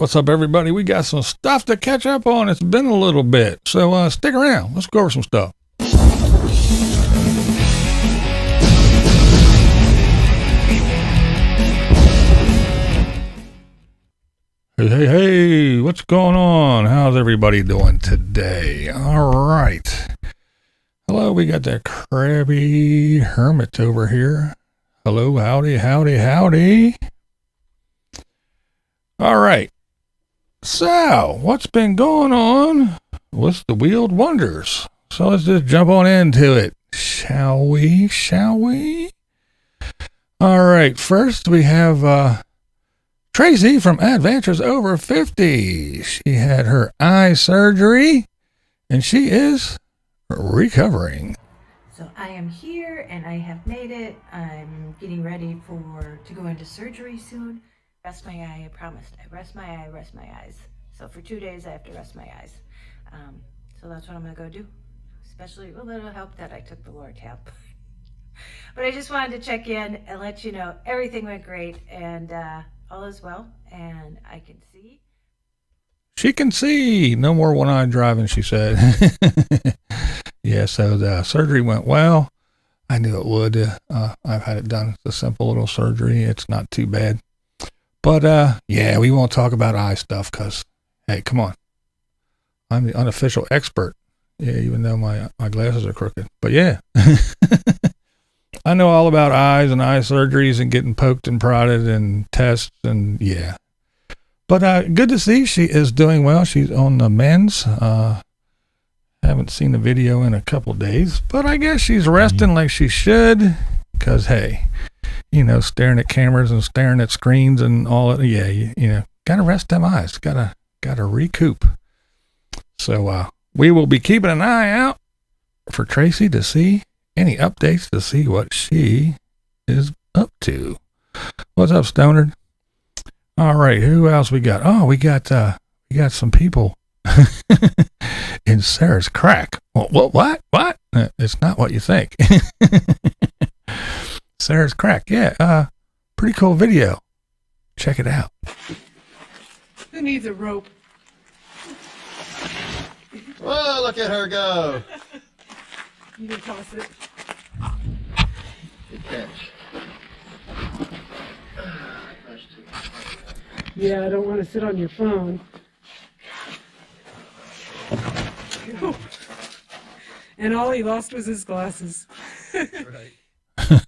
What's up, everybody? We got some stuff to catch up on. It's been a little bit, so stick around. Let's go over some stuff. Hey, what's going on? How's everybody doing today? All right. Hello, we got that crabby hermit over here. Hello, howdy. All right. So, what's been going on with the wheeled wonders? So let's just jump on into it, shall we? All right, first we have Tracy from Adventures Over 50. She had her eye surgery, and she is recovering. So I am here, and I have made it. I'm getting ready to go into surgery soon. Rest my eye, I promised. I rest my eyes. So for 2 days, I have to rest my eyes. So that's what I'm going to go do. Especially, well, it'll help that I took the Loratab. But I just wanted to check in and let you know everything went great, and all is well, and I can see. She can see. No more one-eyed driving, she said. Yeah, so the surgery went well. I knew it would. I've had it done. It's a simple little surgery. It's not too bad. But, yeah, we won't talk about eye stuff because, hey, come on. I'm the unofficial expert. Yeah, even though my glasses are crooked. But, yeah. I know all about eyes and eye surgeries and getting poked and prodded and tests and, yeah. But good to see she is doing well. She's on the mends. Haven't seen the video in a couple days. But I guess she's resting like she should because, hey, you know, staring at cameras and staring at screens and all that. Yeah, you know, gotta rest them eyes. Gotta recoup. So we will be keeping an eye out for Tracy to see any updates to see what she is up to. What's up, Stoner? All right, who else we got? Oh, we got some people in Sarah's crack. What? It's not what you think. Sarah's crack, yeah. Pretty cool video. Check it out. Who needs a rope? Whoa, look at her go. You can toss it. Good catch. Yeah, I don't want to sit on your phone. And all he lost was his glasses. Right.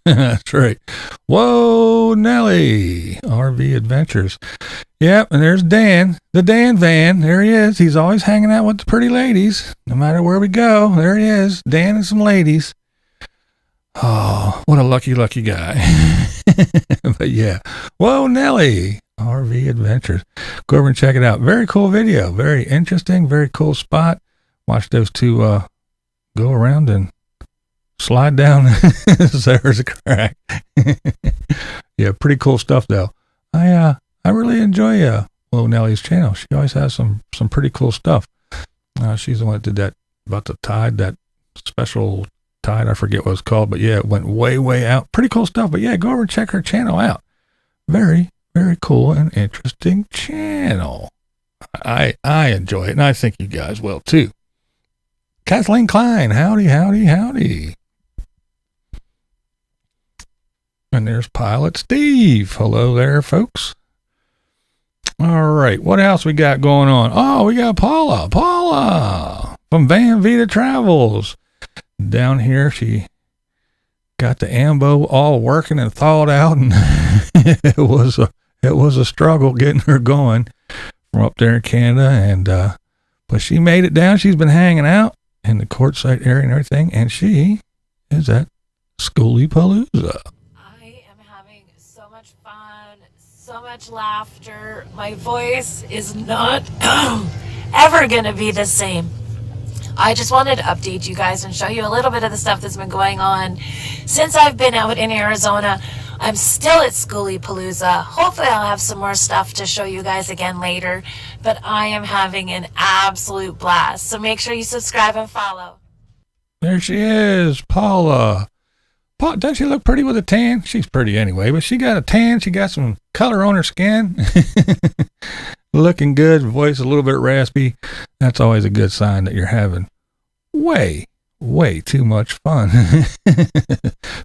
That's right. Whoa, Nelly. RV Adventures. Yep, and there's Dan. The Dan van. There he is. He's always hanging out with the pretty ladies. No matter where we go, there he is. Dan and some ladies. Oh, what a lucky guy. But yeah. Whoa, Nelly. RV Adventures. Go over and check it out. Very cool video. Very interesting. Very cool spot. Watch those two go around and slide down Sarah's crack. Yeah, pretty cool stuff though. I really enjoy Whoa Nellie's channel. She always has some pretty cool stuff. She's the one that did that about the tide, that special tide. I forget what it's called, but yeah, it went way out. Pretty cool stuff. But yeah, go over and check her channel out. Very cool and interesting channel. I enjoy it, and I think you guys will too. Kathleen Klein, howdy. And there's Pilot Steve. Hello there, folks. All right, what else we got going on? Oh, we got Paula from Vida Travels. Down here, she got the ambo all working and thawed out, and it was a struggle getting her going from up there in Canada, and but she made it down. She's been hanging out in the Quartzsite area and everything, and she is at Skooliepalooza. I am having so much fun, so much laughter. My voice is not ever going to be the same. I just wanted to update you guys and show you a little bit of the stuff that's been going on since I've been out in Arizona. I'm still at Skooliepalooza. Hopefully I'll have some more stuff to show you guys again later, but I am having an absolute blast. So make sure you subscribe and follow. There she is, Paula. Doesn't she look pretty with a tan? She's pretty anyway, but she got a tan. She got some color on her skin. looking good, voice a little bit raspy. That's always a good sign that you're having way too much fun.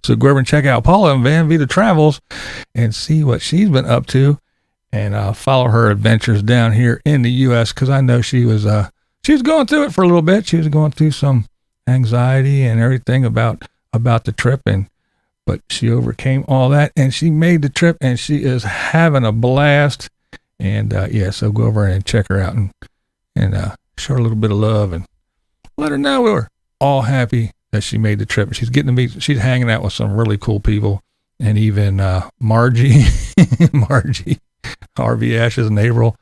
So go over and check out Paula and Vida Travels and see what she's been up to, and follow her adventures down here in the U.S. because I know she was going through it for a little bit. She was going through some anxiety and everything about the trip, but she overcame all that and she made the trip, and she is having a blast. And so go over and check her out and show her a little bit of love and let her know we're all happy that she made the trip. She's getting to meet, she's hanging out with some really cool people, and even Margie, Harvey Ashes and April.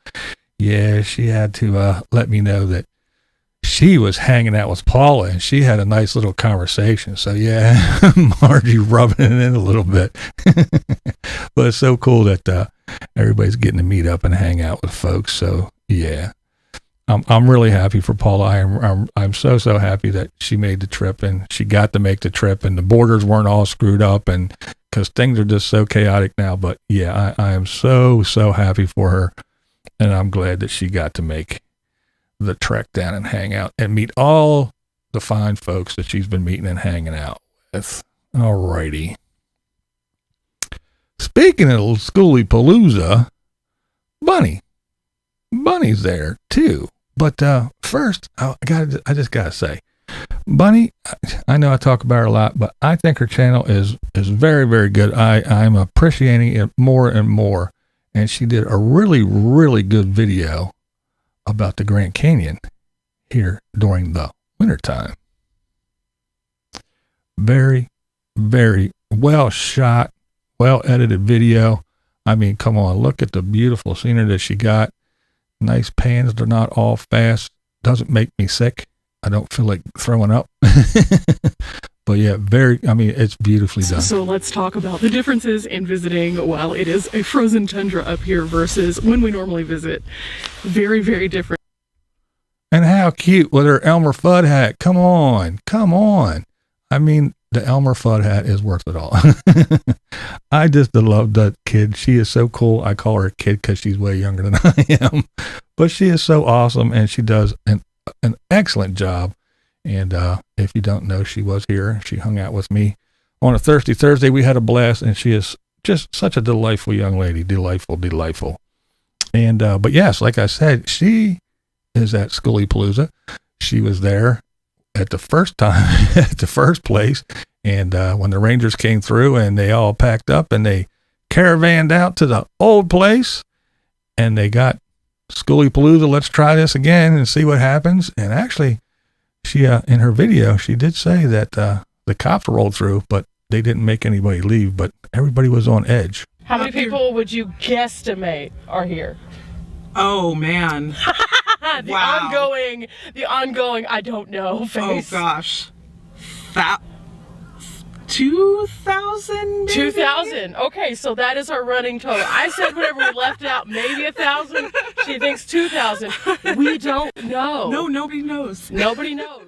Yeah, she had to let me know that she was hanging out with Paula, and she had a nice little conversation. So yeah, Margie rubbing it in a little bit. But it's so cool that everybody's getting to meet up and hang out with folks. So yeah, I'm really happy for Paula. I'm so happy that she made the trip, and she got to make the trip, and the borders weren't all screwed up, and because things are just so chaotic now. But yeah, I am so happy for her, and I'm glad that she got to make the trek down and hang out and meet all the fine folks that she's been meeting and hanging out with. Alrighty. Speaking of Skooliepalooza, Bunny's there too. But first, I just gotta say, Bunny, I know I talk about her a lot, but I think her channel is very good. I'm appreciating it more and more. And she did a really good video about the Grand Canyon here during the wintertime. Very well shot, well edited video. I mean, come on, look at the beautiful scenery that she got. Nice pans, they're not all fast. Doesn't make me sick. I don't feel like throwing up. But yeah, it's beautifully done. So let's talk about the differences in visiting while it is a frozen tundra up here versus when we normally visit. Very different. And how cute with her Elmer Fudd hat. Come on. I mean, the Elmer Fudd hat is worth it all. I just love that kid. She is so cool. I call her a kid because she's way younger than I am. But she is so awesome, and she does an excellent job. And if you don't know, she was here. She hung out with me on a Thirsty Thursday. We had a blast, and she is just such a delightful young lady. Delightful. And but yes, like I said, she is at Skooliepalooza. She was there at the first time, at the first place. And when the Rangers came through and they all packed up and they caravanned out to the old place and they got Skooliepalooza, let's try this again and see what happens. And actually, she, in her video, she did say that the cops rolled through, but they didn't make anybody leave, but everybody was on edge. How many people would you guesstimate are here? Oh man. The ongoing I don't know face. Oh gosh. 2,000 2,000. Okay, so that is our running total. I said whenever we left out, maybe 1,000. She thinks 2,000. We don't know. No, nobody knows. Nobody knows.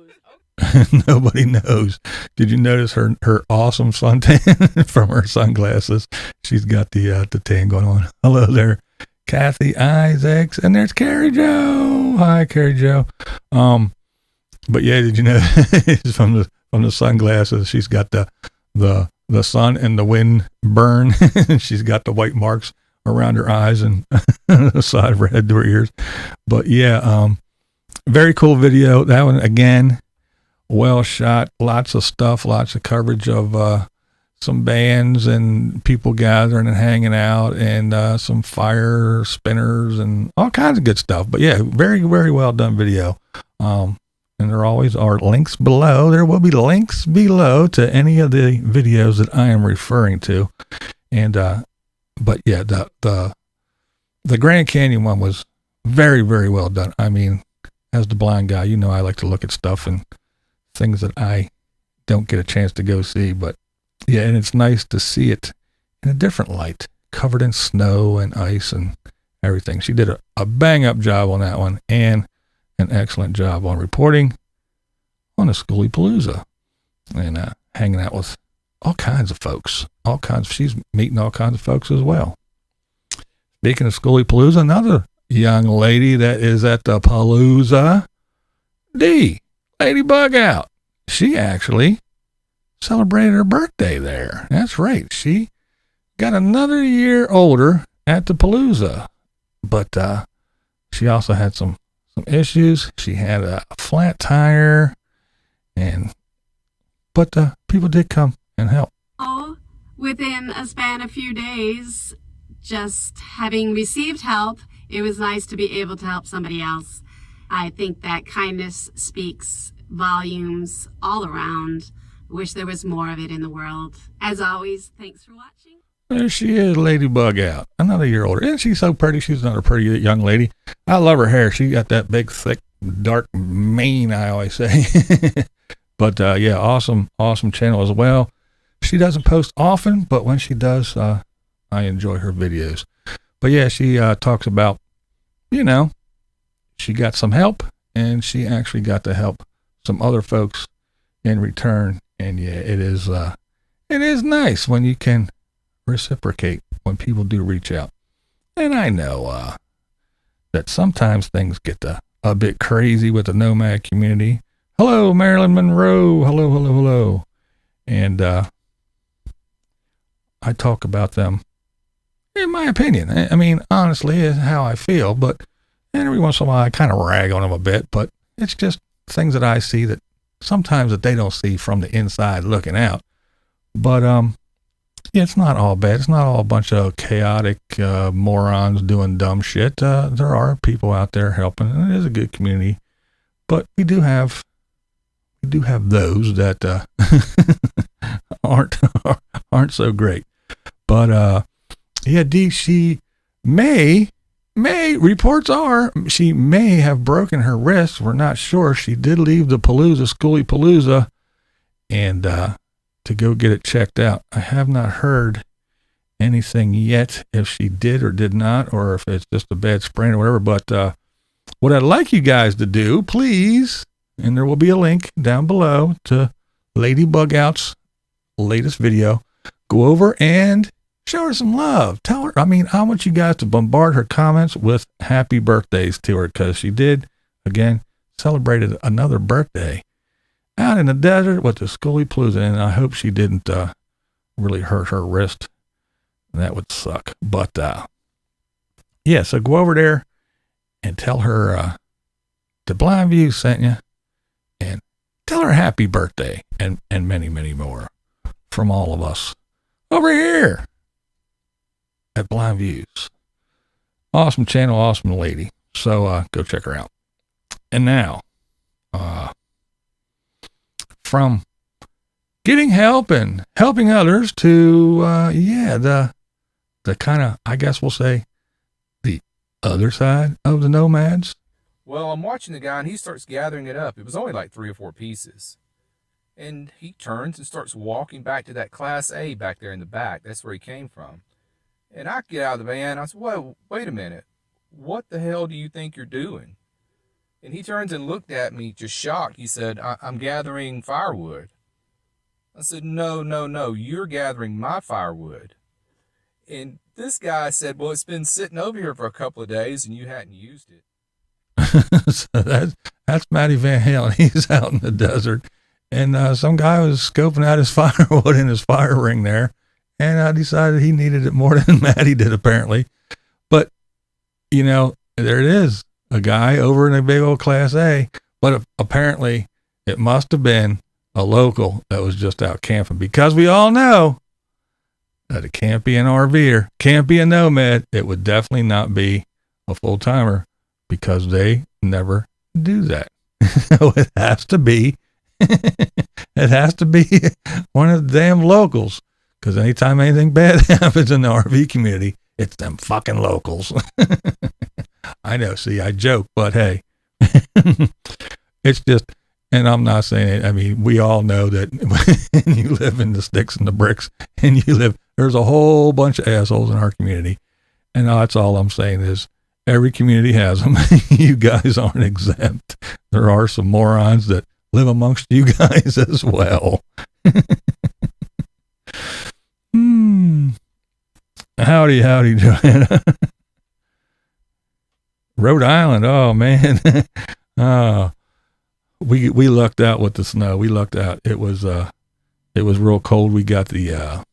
Nobody knows. Did you notice her awesome suntan from her sunglasses? She's got the tan going on. Hello there, Kathy Isaacs, and there's Carrie Jo. Hi, Carrie Jo. But yeah, did you know from the sunglasses, she's got the sun and the wind burn. She's got the white marks around her eyes and the side of her head to her ears. But yeah, very cool video. That one again, well shot. Lots of stuff, lots of coverage of some bands and people gathering and hanging out, and some fire spinners and all kinds of good stuff. But yeah, very well done video. And there always are links below. There will be links below to any of the videos that I am referring to. And but yeah, the Grand Canyon one was very well done. I mean, as the blind guy, you know I like to look at stuff and things that I don't get a chance to go see. But yeah, and it's nice to see it in a different light, covered in snow and ice and everything. She did a bang-up job on that one, and an excellent job on reporting on a Skooliepalooza and hanging out with all kinds of folks. She's meeting all kinds of folks as well. Speaking of Skooliepalooza, young lady that is at the Palooza, Lady Bugout. She actually celebrated her birthday there. That's right. She got another year older at the Palooza, but she also had some issues. She had a flat tire, but people did come and help. Within a span of few days, just having received help, it was nice to be able to help somebody else. I think that kindness speaks volumes all around. Wish there was more of it in the world. As always, thanks for watching. There she is, Lady Bugout, another year older. Isn't she so pretty? She's another pretty young lady. I love her hair. She got that big, thick, dark mane, I always say. But yeah, awesome channel as well. She doesn't post often, but when she does, I enjoy her videos. But yeah, she talks about, she got some help, and she actually got to help some other folks in return. And yeah, it is nice when you can reciprocate when people do reach out. And I know that sometimes things get a bit crazy with the nomad community. Hello, Marilyn Monroe. Hello. And I talk about them in my opinion. I mean, honestly, is how I feel, but every once in a while I kind of rag on them a bit, but it's just things that I see that sometimes that they don't see from the inside looking out. But yeah, it's not all bad. It's not all a bunch of chaotic morons doing dumb shit. There are people out there helping, and it is a good community. But we do have those that aren't so great. But yeah, she may reports are she may have broken her wrist. We're not sure. She did leave the Skooliepalooza, and to go get it checked out. I have not heard anything yet if she did or did not, or if it's just a bad sprain or whatever. But what I'd like you guys to do, please, and there will be a link down below to Lady Bugout's latest video. Go over and show her some love. Tell her, I want you guys to bombard her comments with happy birthdays to her, because she did, again, celebrated another birthday out in the desert with the Skooliepalooza, and I hope she didn't really hurt her wrist. That would suck. But yeah, so go over there and tell her the Blind View sent you, and tell her happy birthday, and many, many more from all of us over here at Blind Views. Awesome channel, awesome lady. So go check her out. And now, from getting help and helping others to the kind of, I guess we'll say, the other side of the nomads. Well, I'm watching the guy, and he starts gathering it up. It was only like 3 or 4 pieces. And he turns and starts walking back to that Class A back there in the back. That's where he came from. And I get out of the van. I said, "Whoa, wait a minute. What the hell do you think you're doing?" And he turns and looked at me, just shocked. He said, I'm gathering firewood. I said, no, you're gathering my firewood. And this guy said, "Well, it's been sitting over here for a couple of days, and you hadn't used it." So that's Matty Van Halen. He's out in the desert, and some guy was scoping out his firewood in his fire ring there, and I decided he needed it more than Matty did, apparently. But there it is, a guy over in a big old Class A. But apparently it must have been a local that was just out camping, because we all know that it can't be an RVer, can't be a nomad. It would definitely not be a full-timer, because they never do that. So it has to be one of the damn locals, because anytime anything bad happens in the RV community, it's them fucking locals. I know, see, I joke, but hey, it's just, and I'm not saying it, I mean, we all know that when you live in the sticks and the bricks, and there's a whole bunch of assholes in our community, and that's all I'm saying is, every community has them. You guys aren't exempt. There are some morons that live amongst you guys as well. Howdy, Joanna. Rhode Island. Oh man. Oh, we lucked out with the snow. We lucked out. It was real cold. We got the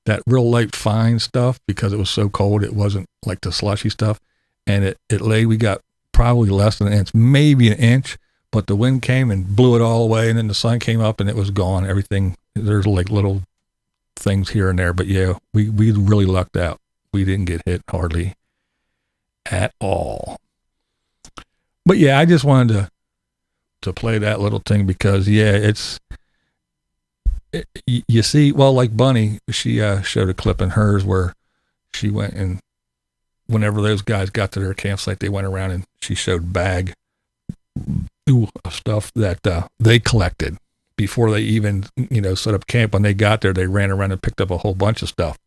that real light fine stuff because it was so cold. It wasn't like the slushy stuff, and it lay. We got probably less than an inch, maybe an inch, but the wind came and blew it all away, and then the sun came up and it was gone. Everything, there's like little things here and there, but yeah, we really lucked out. We didn't get hit hardly at all. But yeah, I just wanted to play that little thing because yeah, you see, well, like Bunny, she showed a clip in hers where she went and whenever those guys got to their campsite, they went around and she showed bag of stuff that they collected before they even, set up camp. When they got there, they ran around and picked up a whole bunch of stuff.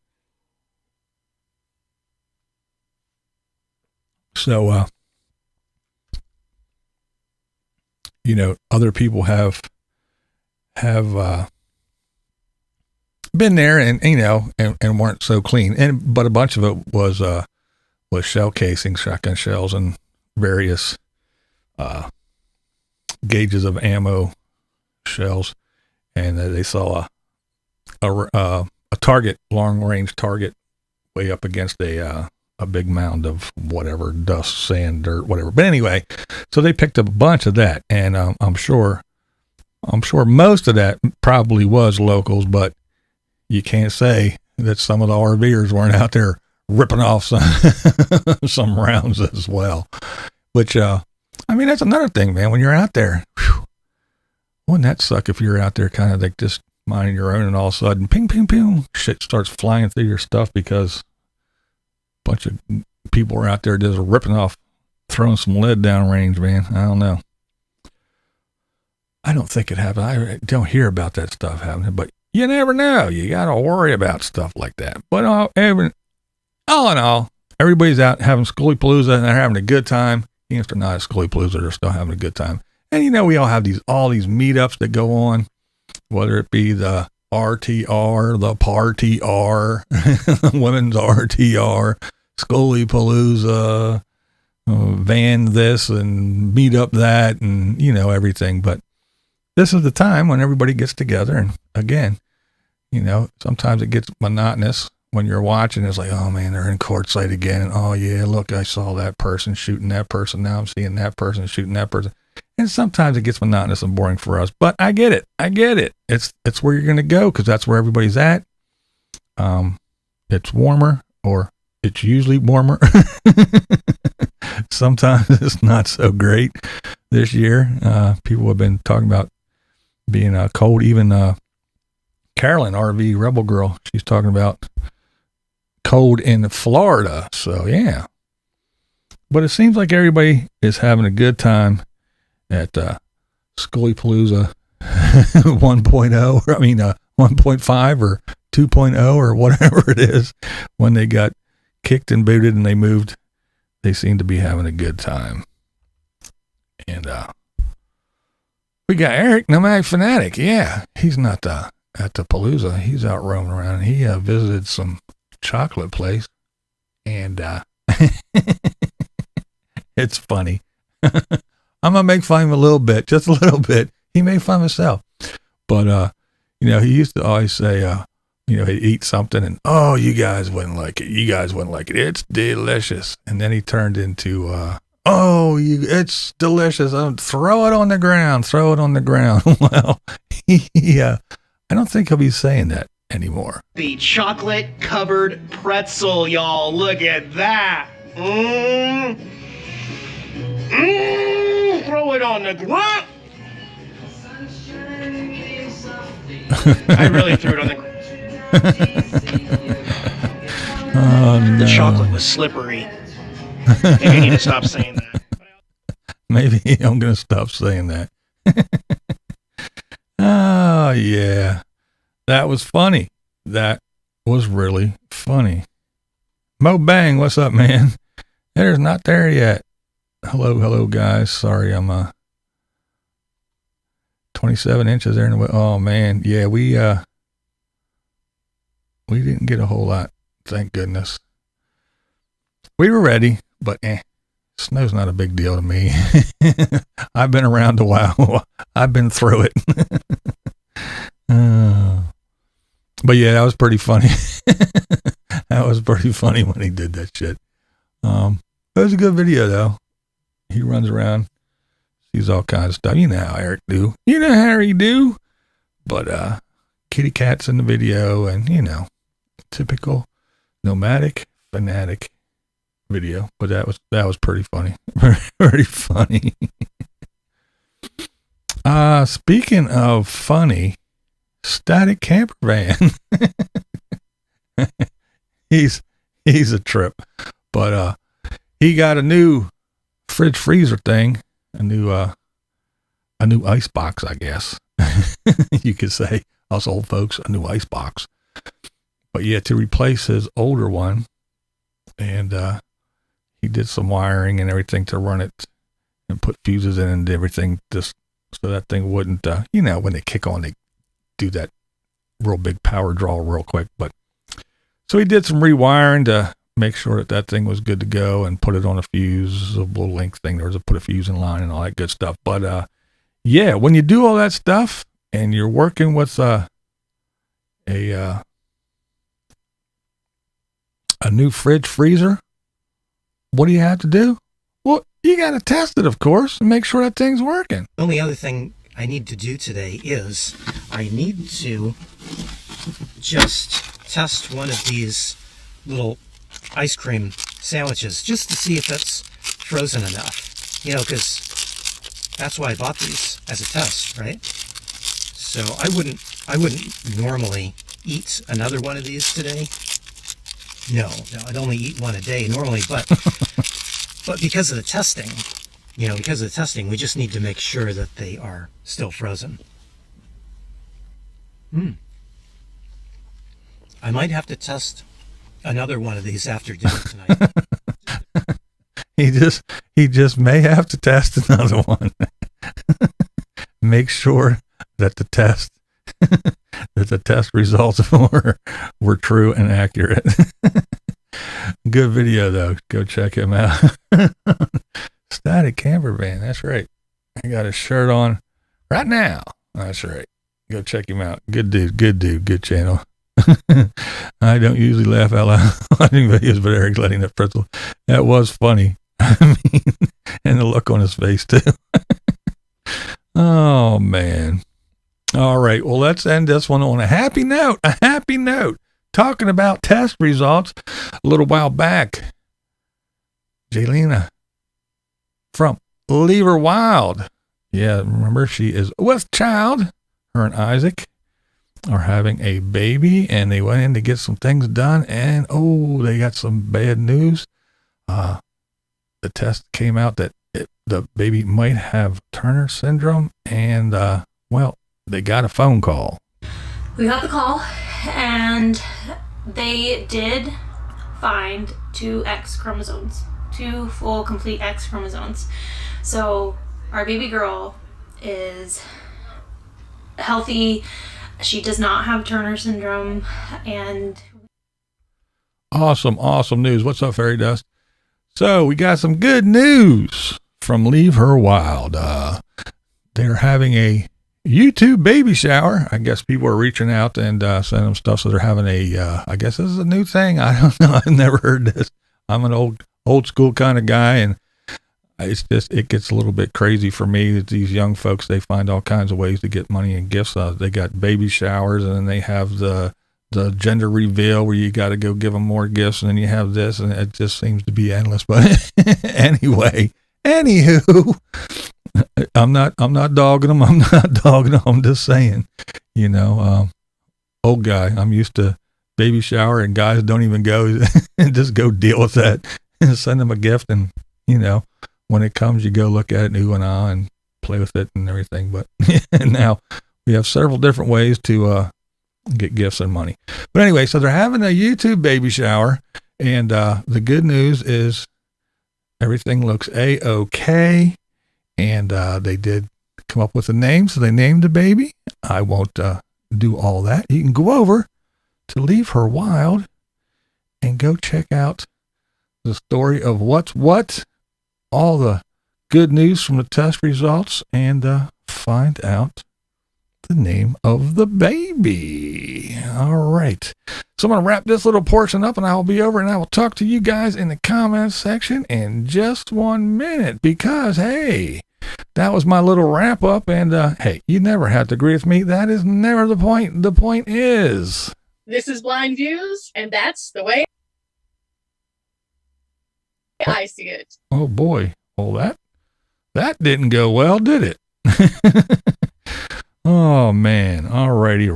So, other people have been there and weren't so clean. But a bunch of it was shell casing, shotgun shells, and various gauges of ammo shells. And they saw a target, long range target, way up against a big mound of whatever, dust, sand, dirt, whatever. But anyway, so they picked up a bunch of that, and I'm sure most of that probably was locals, but you can't say that some of the RVers weren't out there ripping off some rounds as well. Which, that's another thing, man. When you're out there, wouldn't that suck if you're out there kind of like just minding your own and all of a sudden, ping, ping, ping, shit starts flying through your stuff because a bunch of people are out there just ripping off, throwing some lead down range, man. I don't know. I don't think it happened. I don't hear about that stuff happening, but you never know. You got to worry about stuff like that. But all in all, everybody's out having Skooliepalooza and they're having a good time. Even if they're not at Skooliepalooza, they're still having a good time. And we all have all these meetups that go on, whether it be the RTR, the Party R, Women's RTR, Skooliepalooza, van this and meet up that, and everything. But this is the time when everybody gets together, and again, sometimes it gets monotonous when you're watching. It's like, oh man, they're in quartzsite again, and oh yeah, look, I saw that person shooting that person. Now I'm seeing that person shooting that person. And sometimes it gets monotonous and boring for us, but I get it. It's where you're going to go because that's where everybody's at. It's warmer, or it's usually warmer. Sometimes it's not so great this year. People have been talking about being cold. Even Carolyn, RV Rebel Girl, she's talking about cold in Florida. So yeah, but it seems like everybody is having a good time at Skooliepalooza 1.0, or 1.5 or 2.0 or whatever it is. When they got kicked and booted and they moved, they seem to be having a good time. And we got Eric, Nomad Fanatic. Yeah, he's not at the Palooza. He's out roaming around. He visited some chocolate place, and it's funny. I'm going to make fun of him a little bit, just a little bit. He made fun of himself. But, he used to always say, he'd eat something and, oh, you guys wouldn't like it. You guys wouldn't like it. It's delicious. And then he turned into, it's delicious. Throw it on the ground. Throw it on the ground. Well, I don't think he'll be saying that anymore. The chocolate covered pretzel, y'all. Look at that. Throw it on the ground. I really threw it on the ground. Oh, no. The chocolate was slippery. Maybe I need to stop saying that. Maybe I'm going to stop saying that. Oh, yeah. That was funny. That was really funny. Mo Bang, what's up, man? Edit's not there yet. Hello, guys. Sorry, I'm 27 inches there in the way. Oh, man. Yeah, we didn't get a whole lot. Thank goodness. We were ready, but snow's not a big deal to me. I've been around a while. I've been through it. But yeah, that was pretty funny. That was pretty funny when he did that shit. It was a good video though. He runs around, sees all kinds of stuff. You know how Eric do. You know how he do. But kitty cat's in the video, and you know, typical nomadic fanatic video. But that was pretty funny. Very funny. Speaking of funny, static camper van. He's a trip, but he got a new fridge freezer thing, a new ice box, I guess. You could say, us old folks, a new ice box. But yeah, to replace his older one, and he did some wiring and everything to run it, and put fuses in and everything, just so that thing wouldn't, you know, when they kick on, they do that real big power draw real quick. But so he did some rewiring to make sure that thing was good to go, and put it on a fuse, a little link thing. There was put a fuse in line and all that good stuff. But yeah, when you do all that stuff and you're working with a new fridge freezer, what do you have to do? Well, you got to test it, of course, and make sure that thing's working. The only other thing I need to do today is I need to just test one of these little ice cream sandwiches just to see if it's frozen enough, you know, because that's why I bought these, as a test, right? So I wouldn't normally eat another one of these today. No, I'd only eat one a day normally, but because of the testing, we just need to make sure that they are still frozen. I might have to test another one of these after dinner tonight. He just may have to test another one. Make sure that the test results were true and accurate. Good video though. Go check him out. Static camper van. That's right. I got a shirt on right now. That's right. Go check him out. Good dude. Good channel. I don't usually laugh out loud watching videos, but Eric's letting that pretzel. That was funny. I mean, and the look on his face too. Oh man. All right. Well, let's end this one on a happy note. Talking about test results a little while back. Jaylena from Leave Her Wild. Yeah, remember, she is with child. Her and Isaac are having a baby, and they went in to get some things done, and they got some bad news. The test came out that the baby might have Turner syndrome, and they got a phone call. We got the call, and they did find 2 X chromosomes, 2 full complete X chromosomes. So our baby girl is healthy. She does not have Turner syndrome, and awesome news. What's up, Fairy Dust? So we got some good news from Leave Her Wild. They're having a YouTube baby shower. I guess people are reaching out and sending them stuff, so they're having I guess this is a new thing. I don't know. I've never heard this. I'm an old school kind of guy, and it gets a little bit crazy for me that these young folks, they find all kinds of ways to get money and gifts. They got baby showers, and then they have the gender reveal where you got to go give them more gifts, and then you have this, and it just seems to be endless. But anywho, I'm not dogging them. I'm just saying, old guy, I'm used to baby shower, and guys don't even go and just go deal with that and send them a gift. And, when it comes, you go look at it and ooh and ah and play with it and everything. But now we have several different ways to get gifts and money. But anyway, so they're having a YouTube baby shower, and the good news is everything looks A-OK, and they did come up with a name, so they named the baby. I won't do all that. You can go over to Leave Her Wild and go check out the story of what's what, all the good news from the test results, and find out the name of the baby. All right. So I'm going to wrap this little portion up, and I will be over, and I will talk to you guys in the comments section in just 1 minute, because, hey, that was my little wrap up. And, hey, you never have to agree with me. That is never the point. The point is, This is Blind Views, and that's the way I see it. oh boy. Well, that didn't go well, did it? Oh man. Righty.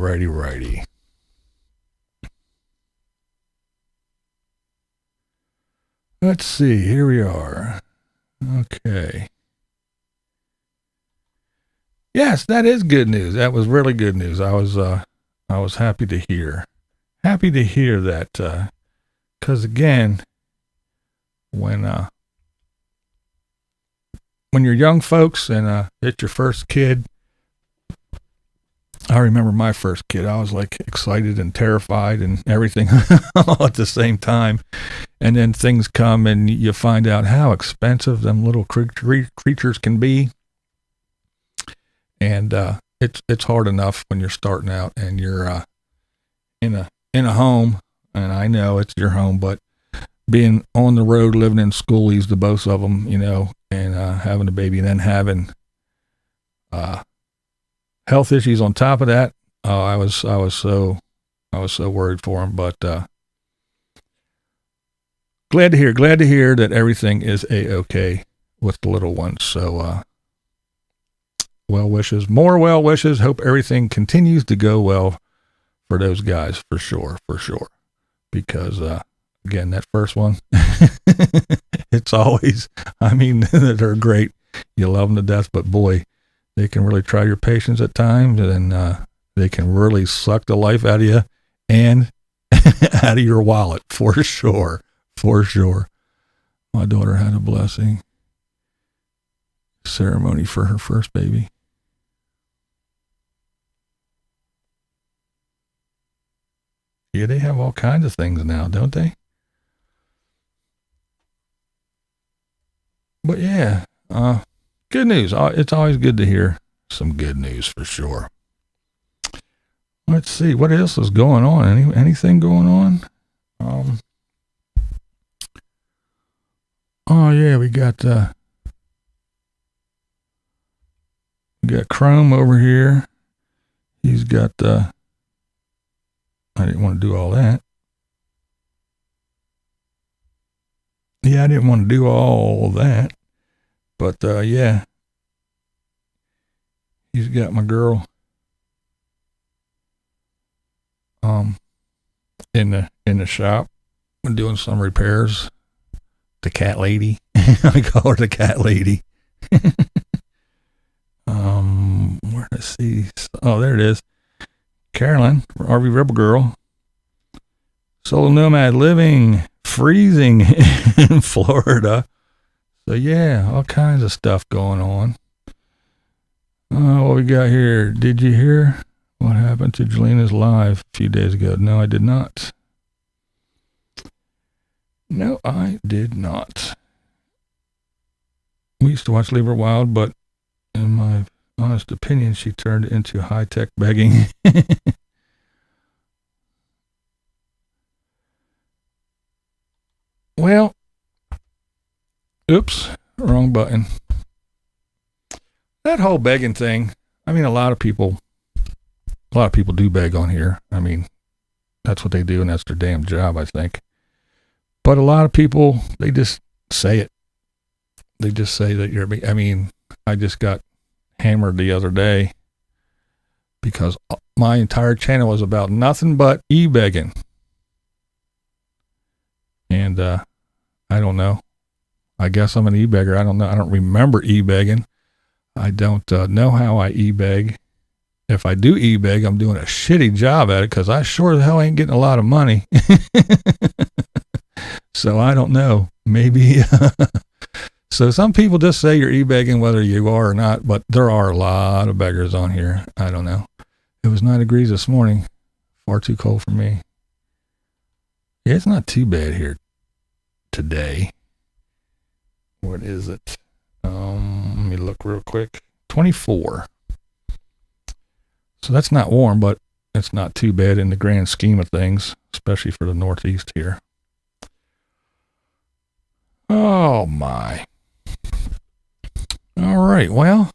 Let's see. Here we are. Okay. Yes, that is good news. That was really good news. I was happy to hear. Happy to hear that, 'cause again, when you're young folks and it's your first kid, I remember my first kid. I was like excited and terrified and everything all at the same time. And then things come and you find out how expensive them little creatures can be. And it's hard enough when you're starting out and you're in a home, and I know it's your home, but being on the road, living in skoolies, the both of them, you know, and having a baby, and then having health issues on top of that. I was so worried for him, but glad to hear that everything is okay with the little ones. So well wishes, more well wishes. Hope everything continues to go well for those guys, for sure. Because again, that first one, it's always, I mean, they're great. You love them to death, but boy, they can really try your patience at times, and they can really suck the life out of you and out of your wallet, for sure. My daughter had a blessing ceremony for her first baby. Yeah, they have all kinds of things now, don't they? But yeah, good news. It's always good to hear some good news, for sure. Let's see, what else is going on? Anything going on? Oh yeah, we got Chrome over here. He's got I didn't want to do all that. Yeah, I didn't want to do all that. But yeah. He's got my girl in the shop. I'm doing some repairs. The cat lady. I call her the cat lady. Where to see? Oh, there it is. Carolyn, RV Rebel Girl. Solo nomad living, freezing in Florida. So yeah, all kinds of stuff going on. What we got here? Did you hear what happened to Jelina's live a few days ago? No, I did not. No, I did not. We used to watch Leave Her Wild, but in my honest opinion, she turned into high-tech begging. Well, oops, wrong button. That whole begging thing, I mean, a lot of people do beg on here. I mean, that's what they do, and that's their damn job, I think. But a lot of people, they just say it. They just say that you're, I mean, I just got hammered the other day because my entire channel was about nothing but e-begging. And I don't know. I guess I'm an e-beggar. I don't know. I don't remember e-begging. I don't know how I e-beg. If I do e-beg, I'm doing a shitty job at it because I sure as hell ain't getting a lot of money. So I don't know. Maybe. So some people just say you're e-begging whether you are or not, but there are a lot of beggars on here. I don't know. It was 9 degrees this morning. Far too cold for me. Yeah, it's not too bad here today. What is it? Let me look real quick. 24. So that's not warm, but it's not too bad in the grand scheme of things, especially for the Northeast here. Oh my. All right. Well,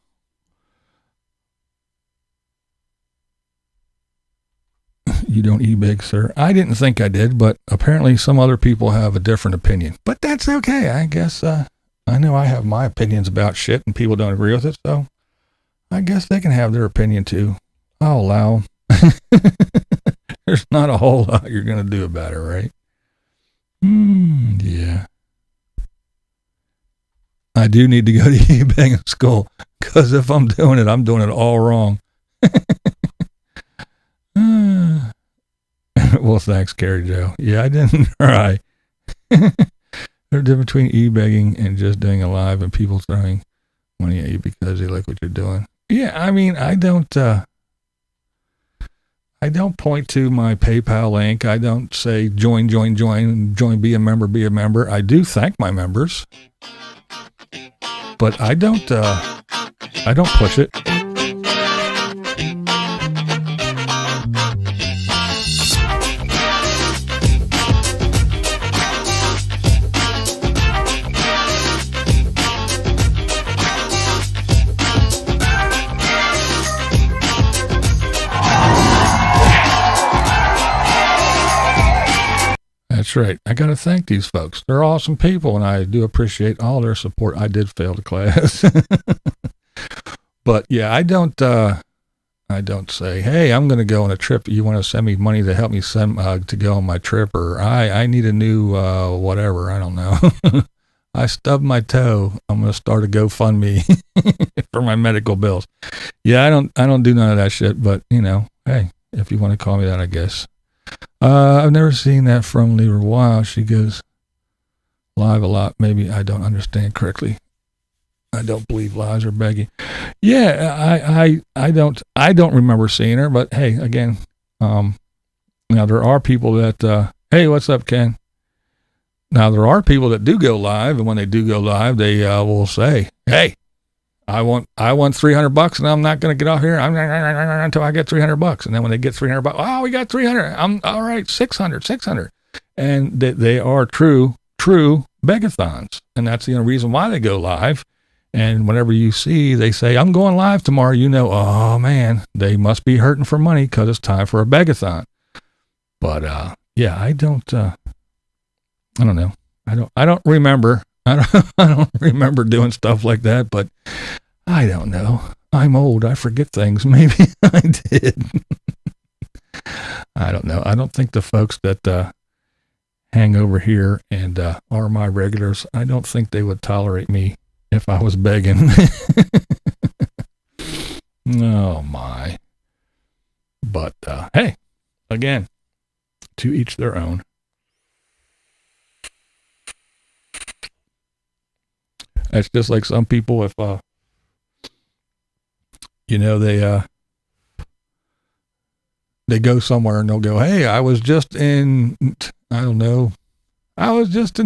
you don't e-big, sir. I didn't think I did, but apparently some other people have a different opinion. But that's okay. I guess I know I have my opinions about shit and people don't agree with it, so I guess they can have their opinion too. I'll allow them. There's not a whole lot you're going to do about it, right? Yeah. I do need to go to e-begging school, because if I'm doing it all wrong. Well, thanks, Carrie Joe. Yeah, I didn't try. There's a difference between e-begging and just doing a live and people throwing money at you because they like what you're doing. Yeah, I mean, I don't point to my PayPal link. I don't say join, be a member. I do thank my members, but I don't push it. That's right. I got to thank these folks. They're awesome people, and I do appreciate all their support. I did fail the class. But yeah, I don't say, hey, I'm going to go on a trip. You want to send me money to help me to go on my trip, or I need a new, whatever. I don't know. I stubbed my toe. I'm going to start a GoFundMe for my medical bills. Yeah, I don't do none of that shit, but hey, if you want to call me that, I guess. I've never seen that from Lever. Wow, she goes live a lot. Maybe I don't understand correctly. I don't believe lies are begging. Yeah, I don't remember seeing her, but hey, again, now there are people that, hey, what's up, Ken? Now there are people that do go live, and when they do go live, they will say, hey, I want $300 and I'm not going to get off here until I get $300. And then when they get $300, oh, we got 300. I'm all right. 600. And they are true begathons. And that's the only reason why they go live. And whenever you see, they say, I'm going live tomorrow, oh man, they must be hurting for money because it's time for a begathon. But, yeah, I don't know. I don't remember. I don't remember doing stuff like that, but I don't know. I'm old. I forget things. Maybe I did. I don't know. I don't think the folks that hang over here and are my regulars, I don't think they would tolerate me if I was begging. Oh, my. But, hey, again, to each their own. It's just like some people, if, they go somewhere and they'll go, hey, I was just in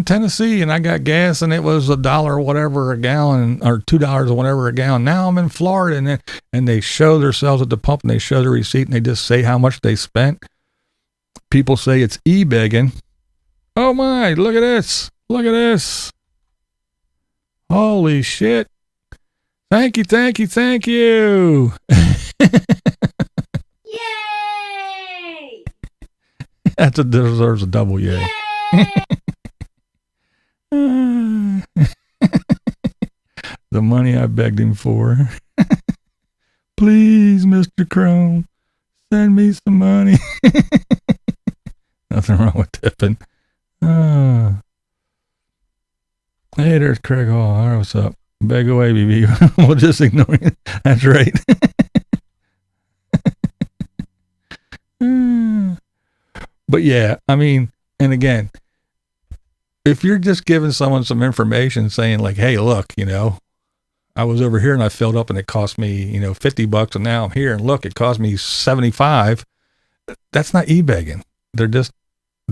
Tennessee and I got gas and it was $1 or whatever a gallon, or $2 or whatever a gallon. Now I'm in Florida, and they show themselves at the pump and they show the receipt and they just say how much they spent. People say it's e-begging. Oh my, look at this. Holy shit. Thank you. Yay! That deserves a double yay. The money I begged him for. Please, Mr. Chrome, send me some money. Nothing wrong with tipping. Hey, there's Craig Hall. All right, what's up? Beg away, BB. We'll just ignore it. That's right. But yeah, I mean, and again, if you're just giving someone some information saying like, hey, look, I was over here and I filled up and it cost me, $50 and now I'm here and look, it cost me $75. That's not e-begging. They're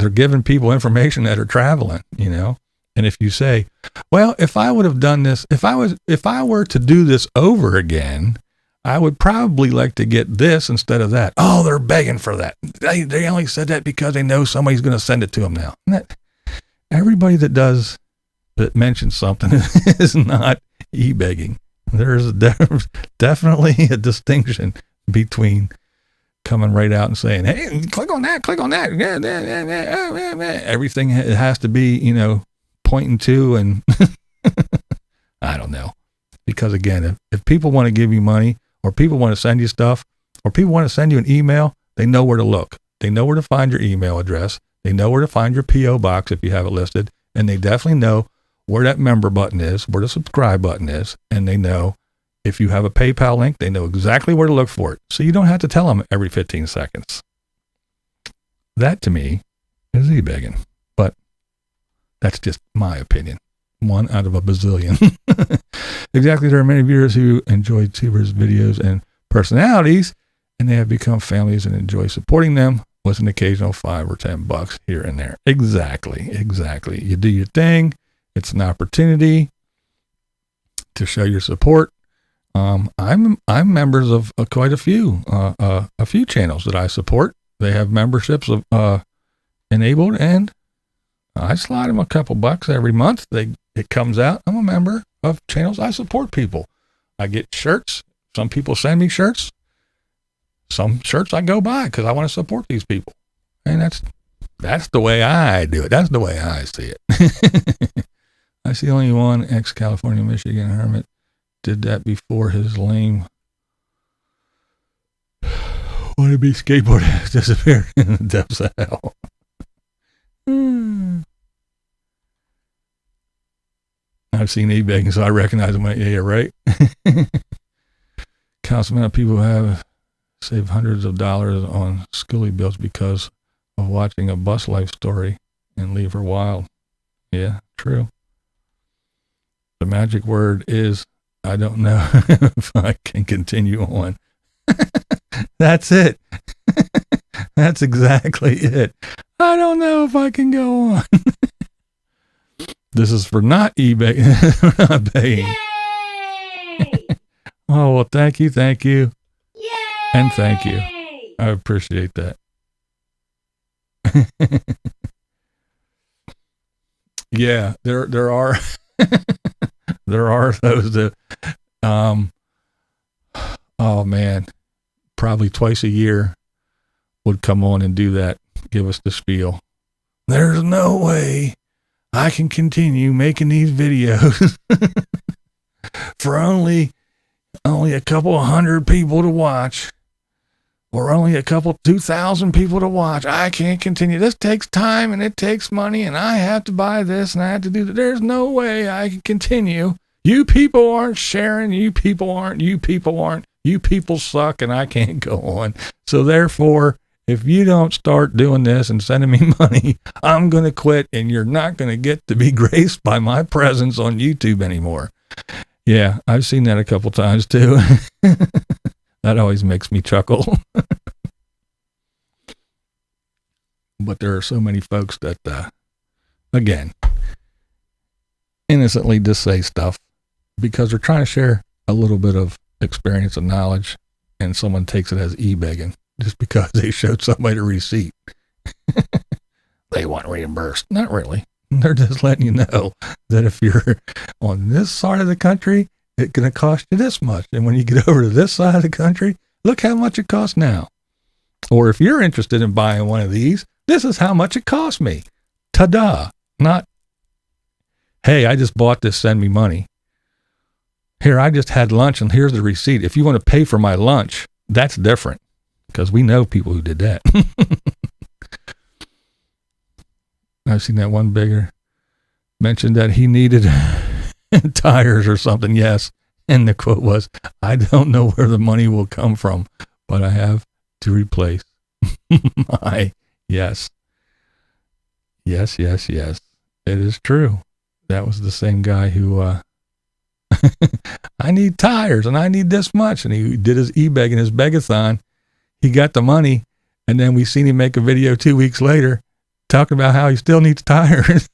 giving people information that are traveling, And if you say, well, if I would have done this, if I were to do this over again, I would probably like to get this instead of that. Oh, they're begging for that. They only said that because they know somebody's going to send it to them now. Everybody that mentions something is not e-begging. There's definitely a distinction between coming right out and saying, hey, click on that. Everything has to be, pointing to, and I don't know. Because again, if people want to give you money, or people want to send you stuff, or people want to send you an email, they know where to look. They know where to find your email address. They know where to find your P.O. box if you have it listed. And they definitely know where that member button is, where the subscribe button is. And they know if you have a PayPal link, they know exactly where to look for it. So you don't have to tell them every 15 seconds. That to me is e-begging. But that's just my opinion. One out of a bazillion. Exactly. There are many viewers who enjoy tubers' videos and personalities, and they have become families and enjoy supporting them with an occasional $5 or $10 here and there. Exactly. You do your thing. It's an opportunity to show your support. I'm members of quite a few channels that I support. They have memberships enabled, and I slide them a couple bucks every month. It comes out. I'm a member of channels. I support people. I get shirts. Some people send me shirts. Some shirts I go buy because I want to support these people. And that's the way I do it. That's the way I see it. I see only one ex-California, Michigan hermit did that before his lame wannabe skateboard disappeared in the depths of hell. I've seen e-begging, so I recognize them. Yeah, right. Countless amount of people have saved hundreds of dollars on skoolie bills because of watching a bus life story and leave her wild. Yeah, true. The magic word is, I don't know if I can continue on. That's it. That's exactly it. I don't know if I can go on. This is for not eBay, not begging. Oh, well, thank you. Yay! And thank you. I appreciate that. Yeah, there are there are those that oh man, probably twice a year would come on and do that, give us the spiel. There's no way I can continue making these videos for only a couple of hundred people to watch, or only a couple 2,000 people to watch. I can't continue. This takes time and it takes money, and I have to buy this and I have to do that. There's no way I can continue. You people aren't sharing. You people aren't. You people suck, and I can't go on. So therefore, if you don't start doing this and sending me money, I'm going to quit, and you're not going to get to be graced by my presence on YouTube anymore. Yeah, I've seen that a couple times too. That always makes me chuckle. But there are so many folks that, again, innocently just say stuff because they're trying to share a little bit of experience and knowledge, and someone takes it as e-begging just because they showed somebody a receipt. They want reimbursed. Not really. They're just letting you know that if you're on this side of the country, it's going to cost you this much. And when you get over to this side of the country, look how much it costs now. Or if you're interested in buying one of these, this is how much it cost me. Ta-da. Not, hey, I just bought this, send me money. Here, I just had lunch and here's the receipt. If you want to pay for my lunch, that's different, because we know people who did that. I've seen that one bigger mentioned that he needed tires or something. Yes. And the quote was, I don't know where the money will come from, but I have to replace my, yes. Yes. It is true. That was the same guy who, I need tires and I need this much. And he did his e-begging, his begathon. He got the money. And then we seen him make a video 2 weeks later talking about how he still needs tires.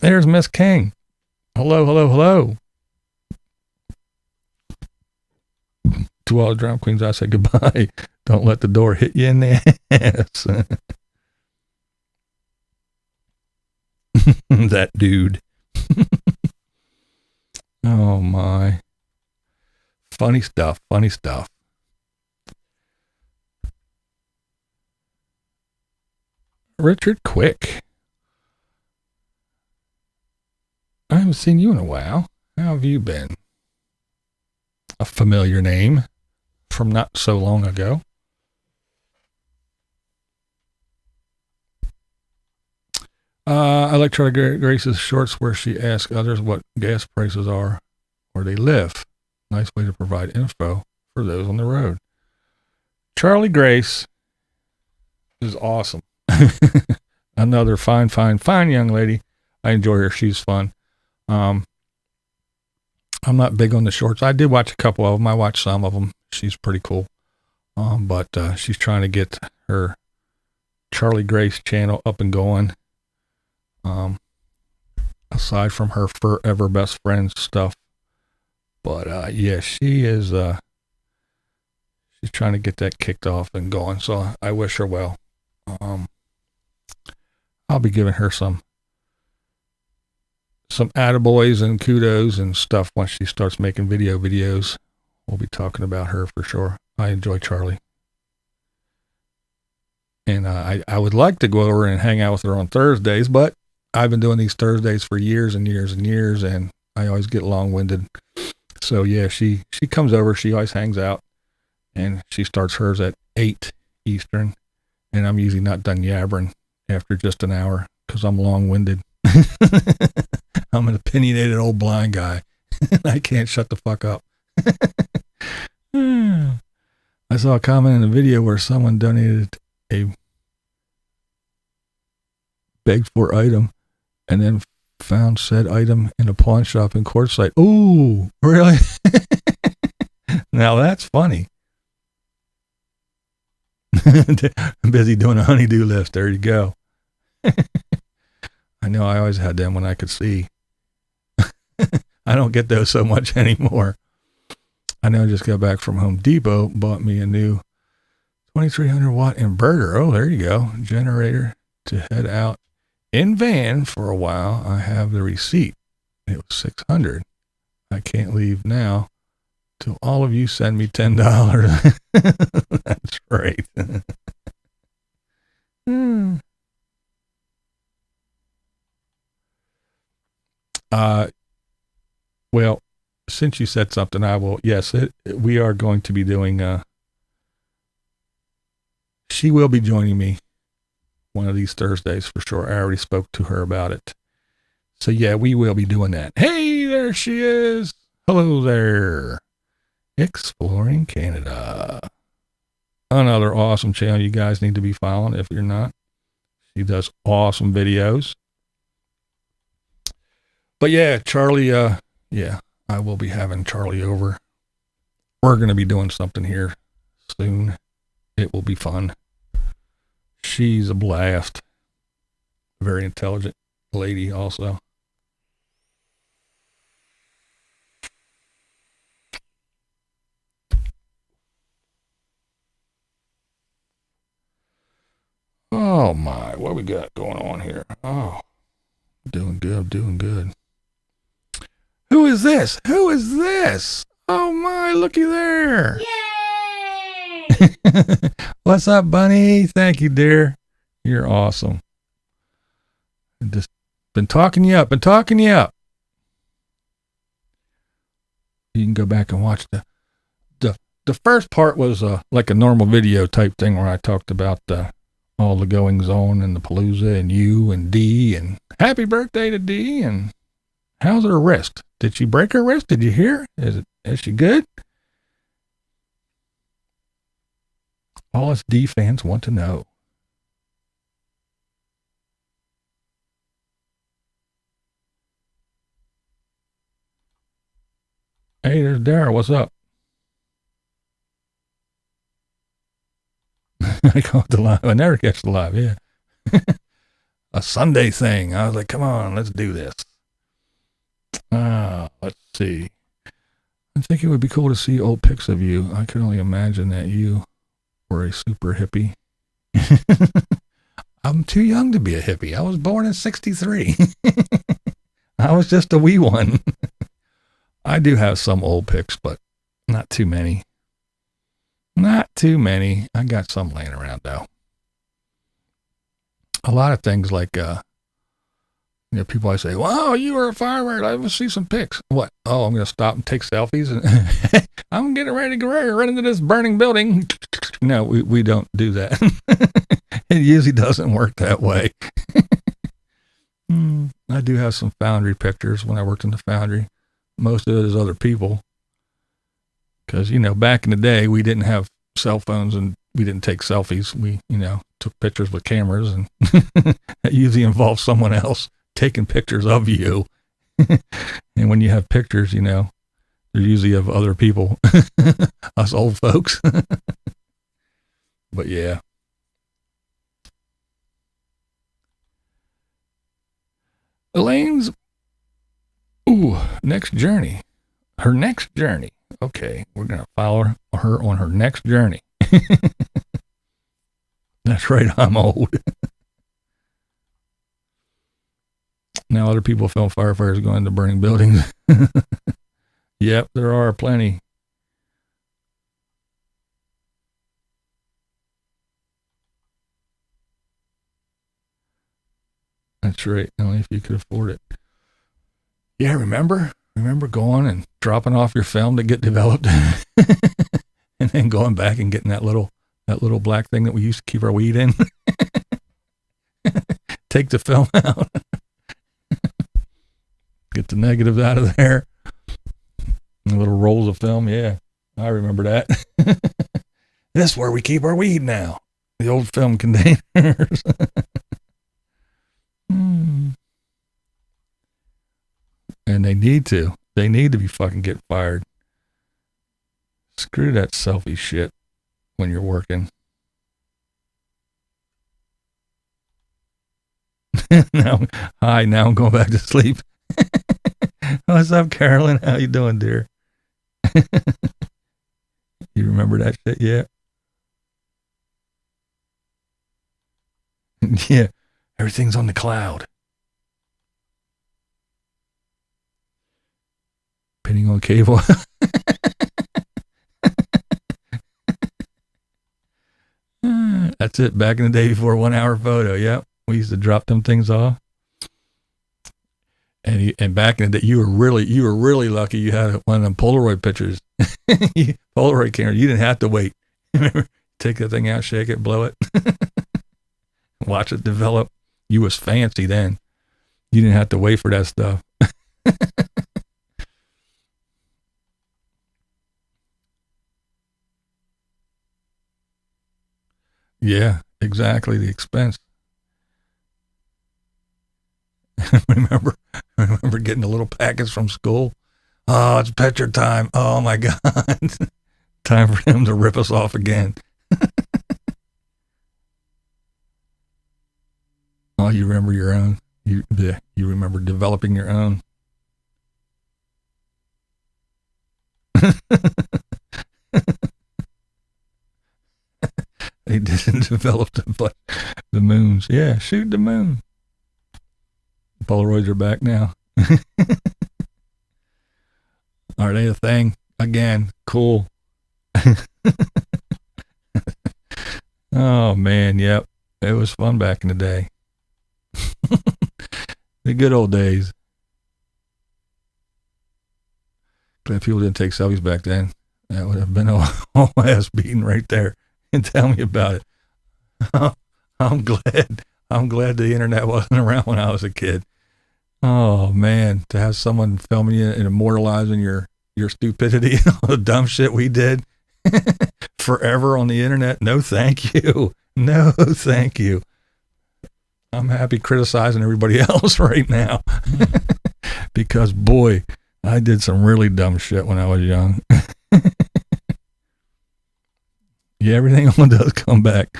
There's Miss King. Hello, hello, hello. To all the drama queens, I say goodbye. Don't let the door hit you in the ass. That dude. Oh my. Funny stuff, funny stuff. Richard Quick. I haven't seen you in a while. How have you been? A familiar name from not so long ago. I like Charlie Grace's shorts where she asks others what gas prices are where they live. Nice way to provide info for those on the road. Charlie Grace is awesome. Another fine young lady. I enjoy her. She's fun. I'm not big on the shorts. I did watch a couple of them. I watched some of them. She's pretty cool. But she's trying to get her Charlie Grace channel up and going. Aside from her forever best friends stuff. But yeah, she is she's trying to get that kicked off and going. So I wish her well. I'll be giving her some attaboys and kudos and stuff once she starts making videos. We'll be talking about her for sure. I enjoy Charlie. And I would like to go over and hang out with her on Thursdays, but I've been doing these Thursdays for years and years and years, and I always get long-winded. So yeah, she comes over, she always hangs out, and she starts hers at 8 Eastern, and I'm usually not done yabbering after just an hour because I'm long-winded. I'm an opinionated old blind guy. I can't shut the fuck up. I saw a comment in a video where someone donated a begged for item and then found said item in a pawn shop in Quartzsite. Ooh, really? Now that's funny. I'm busy doing a honeydew list. There you go. I know I always had them when I could see. I don't get those so much anymore. I know I just got back from Home Depot, bought me a new 2300 watt inverter. Oh, there you go. Generator to head out in van for a while. I have the receipt. It was $600. I can't leave now till all of you send me $10. That's right. Well, since you said something, I will. Yes, we are going to be doing. She will be joining me one of these Thursdays for sure. I already spoke to her about it. So yeah, we will be doing that. Hey, there she is. Hello there. Exploring Canada. Another awesome channel you guys need to be following if you're not. She does awesome videos. But yeah, Charlie, yeah, I will be having Charlie over. We're going to be doing something here soon. It will be fun. She's a blast. Very intelligent lady also. Oh my, what we got going on here? Oh, doing good. Who is this? Who is this? Oh my, looky there. Yay! What's up, Bunny? Thank you, dear. You're awesome. Just been talking you up. You can go back and watch the first part was like a normal video type thing where I talked about all the goings on and the palooza and you and Dee and happy birthday to Dee and how's her wrist? Did she break her wrist? Did you hear? Is she good? All us Dee fans want to know. Hey, there's Dara. What's up? I caught the live. I never catch the live. Yeah. a Sunday thing. I was like, come on, let's do this. Let's see. I think it would be cool to see old pics of you. I could only imagine that you were a super hippie. I'm too young to be a hippie. I was born in 63. I was just a wee one. I do have some old pics, but not too many. Not too many. I got some laying around though. A lot of things like, people always say, wow, you were a firefighter. I want to see some pics. What? Oh, I'm going to stop and take selfies and I'm getting ready to go run into this burning building. No, we don't do that. It usually doesn't work that way. I do have some foundry pictures when I worked in the foundry. Most of it is other people. Because, back in the day, we didn't have cell phones and we didn't take selfies. We, took pictures with cameras and that usually involves someone else taking pictures of you. And when you have pictures, they're usually of other people, us old folks. But yeah. Elaine's next journey. Her next journey. Okay, we're going to follow her on her next journey. That's right, I'm old. Now other people film firefighters going into burning buildings. Yep, there are plenty. That's right, only if you could afford it. Yeah, remember going and dropping off your film to get developed and then going back and getting that little black thing that we used to keep our weed in. Take the film out. Get the negatives out of there. The little rolls of film. Yeah, I remember that. This is where we keep our weed now. The old film containers. And they need to be fucking get fired. Screw that selfie shit when you're working. Now I'm going back to sleep. What's up, Carolyn? How you doing, dear? You remember that shit yet? Yeah, everything's on the cloud. Pinning on cable. That's it. Back in the day before 1 hour photo. Yep. We used to drop them things off. And back in the day, you were really lucky you had one of them Polaroid pictures. Polaroid camera. You didn't have to wait. Remember, take that thing out, shake it, blow it. Watch it develop. You was fancy then. You didn't have to wait for that stuff. Yeah, exactly. The expense. remember getting the little packets from school. Oh, it's picture time. Oh my God. Time for them to rip us off again. Oh, you remember your own. You remember developing your own. They didn't develop the moons. Yeah, shoot the moon. Polaroids are back now. Are they a thing? Again, cool. Oh, man, yep. It was fun back in the day. The good old days. Glad people didn't take selfies back then. That would have been a whole ass beating right there. And tell me about it. I'm glad the internet wasn't around when I was a kid. Oh man, to have someone filming you and immortalizing your stupidity and all the dumb shit we did forever on the internet. No, thank you. No, thank you. I'm happy criticizing everybody else right now because boy, I did some really dumb shit when I was young. Yeah, everything does come back.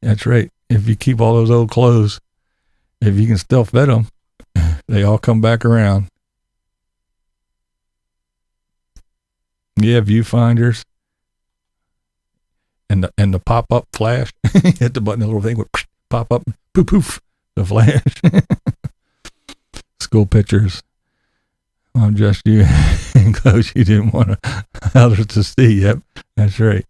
That's right. If you keep all those old clothes, If you can still fit them, they all come back around. Yeah, viewfinders. And the pop-up flash. Hit the button, the little thing would pop up, poof, poof, the flash. School pictures. Well, just you and clothes you didn't want others to see. Yep, that's right.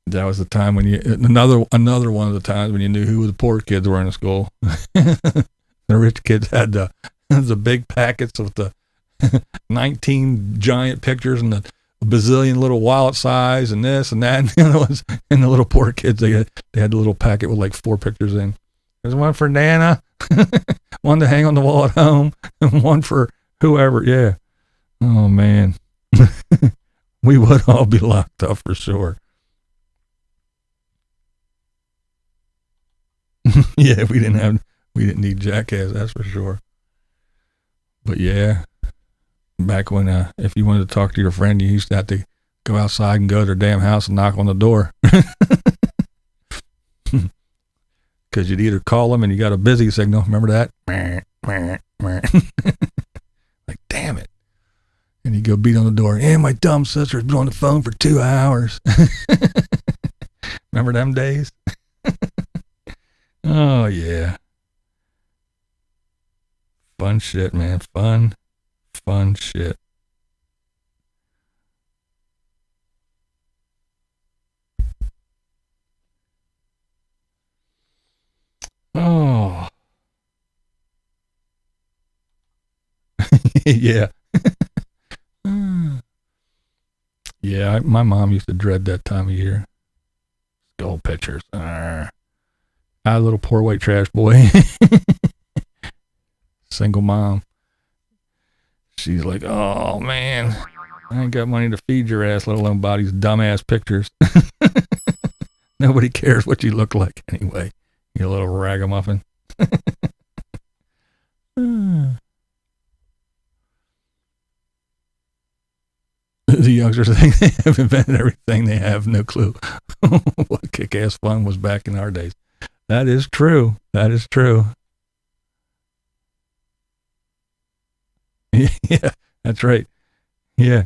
That was the time when another one of the times when you knew who the poor kids were in the school. The rich kids had the big packets of the 19 giant pictures and the bazillion little wallet size and this and that and the other ones. And the little poor kids, they had the little packet with like 4 pictures in. There's one for Nana, one to hang on the wall at home, and one for whoever. Yeah. Oh man, we would all be locked up for sure. Yeah, we didn't need Jackass, that's for sure. But yeah, back when if you wanted to talk to your friend, you used to have to go outside and go to their damn house and knock on the door. Because you'd either call them and you got a busy signal. Remember that? Like, damn it. And you go beat on the door. Yeah, my dumb sister's been on the phone for 2 hours. Remember them days? Oh, yeah. Fun shit, man. Fun shit. Oh. Yeah. Yeah, my mom used to dread that time of year. Skull pictures. I little poor white trash boy. Single mom. She's like, oh man, I ain't got money to feed your ass, let alone buy these dumbass pictures. Nobody cares what you look like anyway. You little ragamuffin. The youngsters think they have invented everything. They have no clue what kick-ass fun was back in our days. That is true. That is true. Yeah, that's right. Yeah.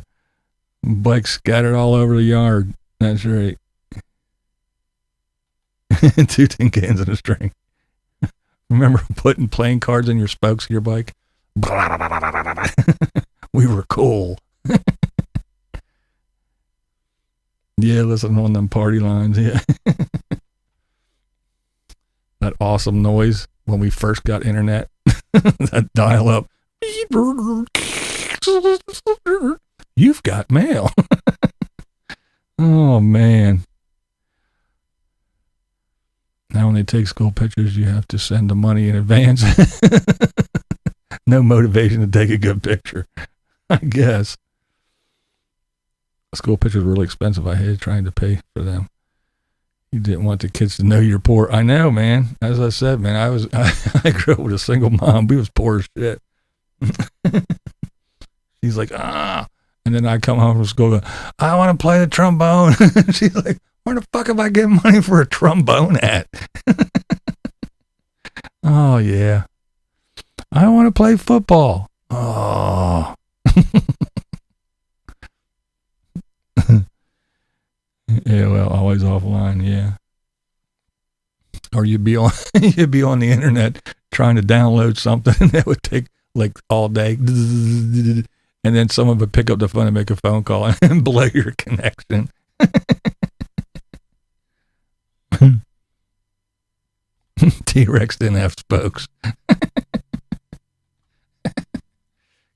Bikes scattered all over the yard. That's right. 2 tin cans and a string. Remember putting playing cards in your spokes of your bike? We were cool. Yeah, listen on them party lines. Yeah. That awesome noise when we first got internet. That dial up. You've got mail. Oh man. Now when they take school pictures, you have to send the money in advance. No motivation to take a good picture, I guess. School pictures were really expensive. I hated trying to pay for them. You didn't want the kids to know you're poor. I know, man. As I said, man, I grew up with a single mom. We was poor as shit. She's like, and then I come home from school going, I want to play the trombone. She's like, where the fuck am I getting money for a trombone at? Oh yeah, I want to play football. Oh. Yeah, well, always offline, yeah. Or you'd be on the internet trying to download something that would take like all day, and then someone would pick up the phone and make a phone call and blow your connection. T-Rex didn't have spokes.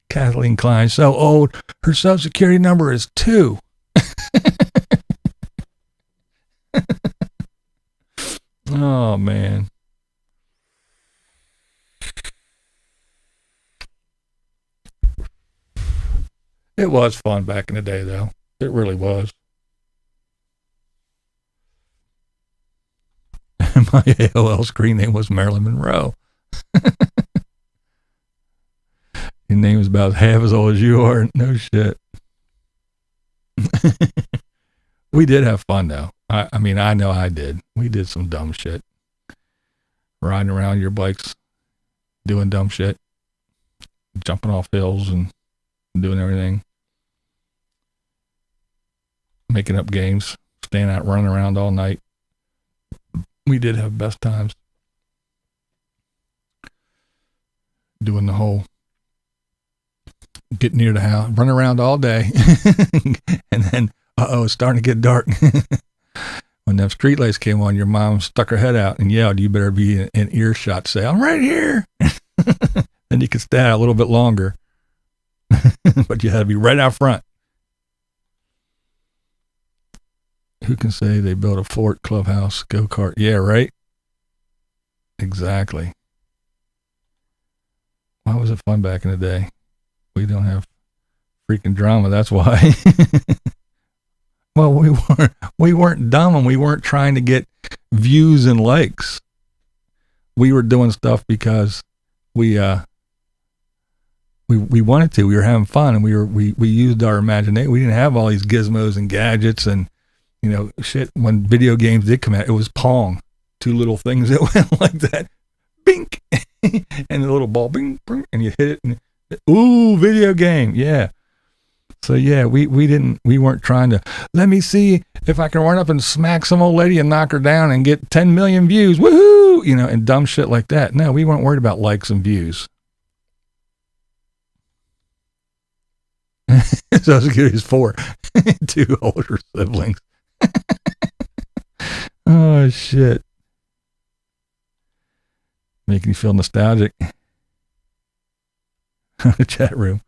Kathleen Klein, so old, her social security number is 2. Oh man. It was fun back in the day though. It really was. My AOL screen name was Marilyn Monroe. Your name is about half as old as you are. No shit. We did have fun though. I mean, I know I did. We did some dumb shit. Riding around your bikes, doing dumb shit, jumping off hills and doing everything. Making up games, staying out running around all night. We did have best times. Doing the whole get near the house, run around all day. And then, it's starting to get dark. When them street lights came on, your mom stuck her head out and yelled, you better be in earshot. Say, I'm right here. Then you could stay out a little bit longer. But you had to be right out front. Who can say they built a fort, clubhouse, go-kart? Yeah, right? Exactly. Why was it fun back in the day? We don't have freaking drama, that's why. Well, we weren't dumb, and we weren't trying to get views and likes. We were doing stuff because we wanted to. We were having fun, and we used our imagination. We didn't have all these gizmos and gadgets and shit. When video games did come out, it was Pong, two little things that went like that, bink, and the little ball, bing, bing, and you hit it, and ooh, video game, yeah. So yeah, we weren't trying to, let me see if I can run up and smack some old lady and knock her down and get 10 million views, woohoo, and dumb shit like that. No, we weren't worried about likes and views. So as good as 4, 2 older siblings. Oh shit. Making you feel nostalgic. The chat room.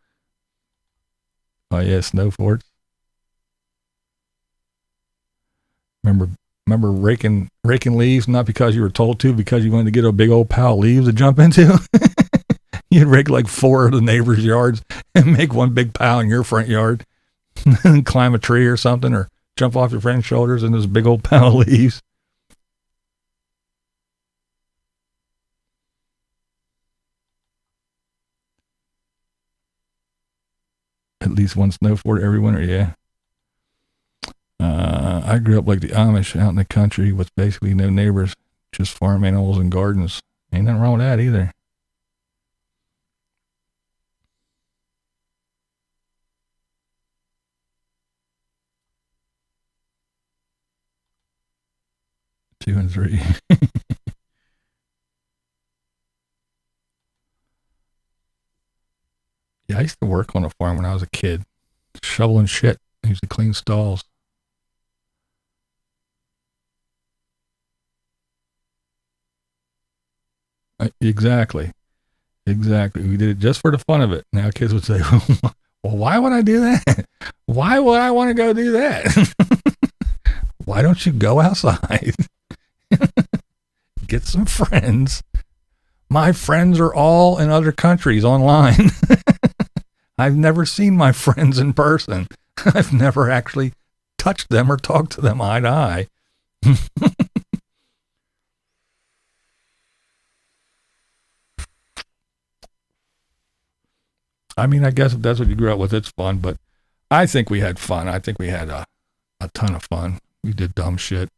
Oh yeah, snow forts. Remember raking leaves, not because you were told to, because you wanted to get a big old pile of leaves to jump into. You'd rake like 4 of the neighbors' yards and make one big pile in your front yard. And climb a tree or something, or jump off your friend's shoulders in this big old pile of leaves. At least one snow fort every winter, yeah. I grew up like the Amish out in the country with basically no neighbors, just farm animals and gardens. Ain't nothing wrong with that either. Two and three. Yeah, I used to work on a farm when I was a kid, shoveling shit. I used to clean stalls. Exactly. We did it just for the fun of it. Now kids would say, well, why would I do that? Why would I want to go do that? Why don't you go outside? Get some friends. My friends are all in other countries online. I've never seen my friends in person. I've never actually touched them or talked to them eye to eye. I mean, I guess if that's what you grew up with, it's fun, but I think we had fun. I think we had a ton of fun. We did dumb shit.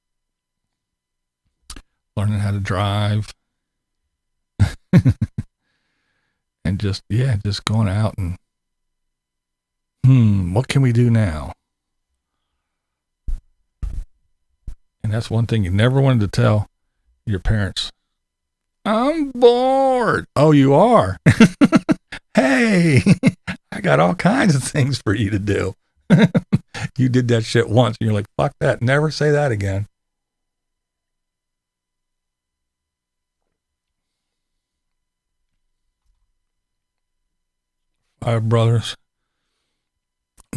Learning how to drive. And just going out and, what can we do now? And that's one thing you never wanted to tell your parents. I'm bored. Oh, you are? Hey, I got all kinds of things for you to do. You did that shit once and you're like, fuck that. Never say that again. I have brothers.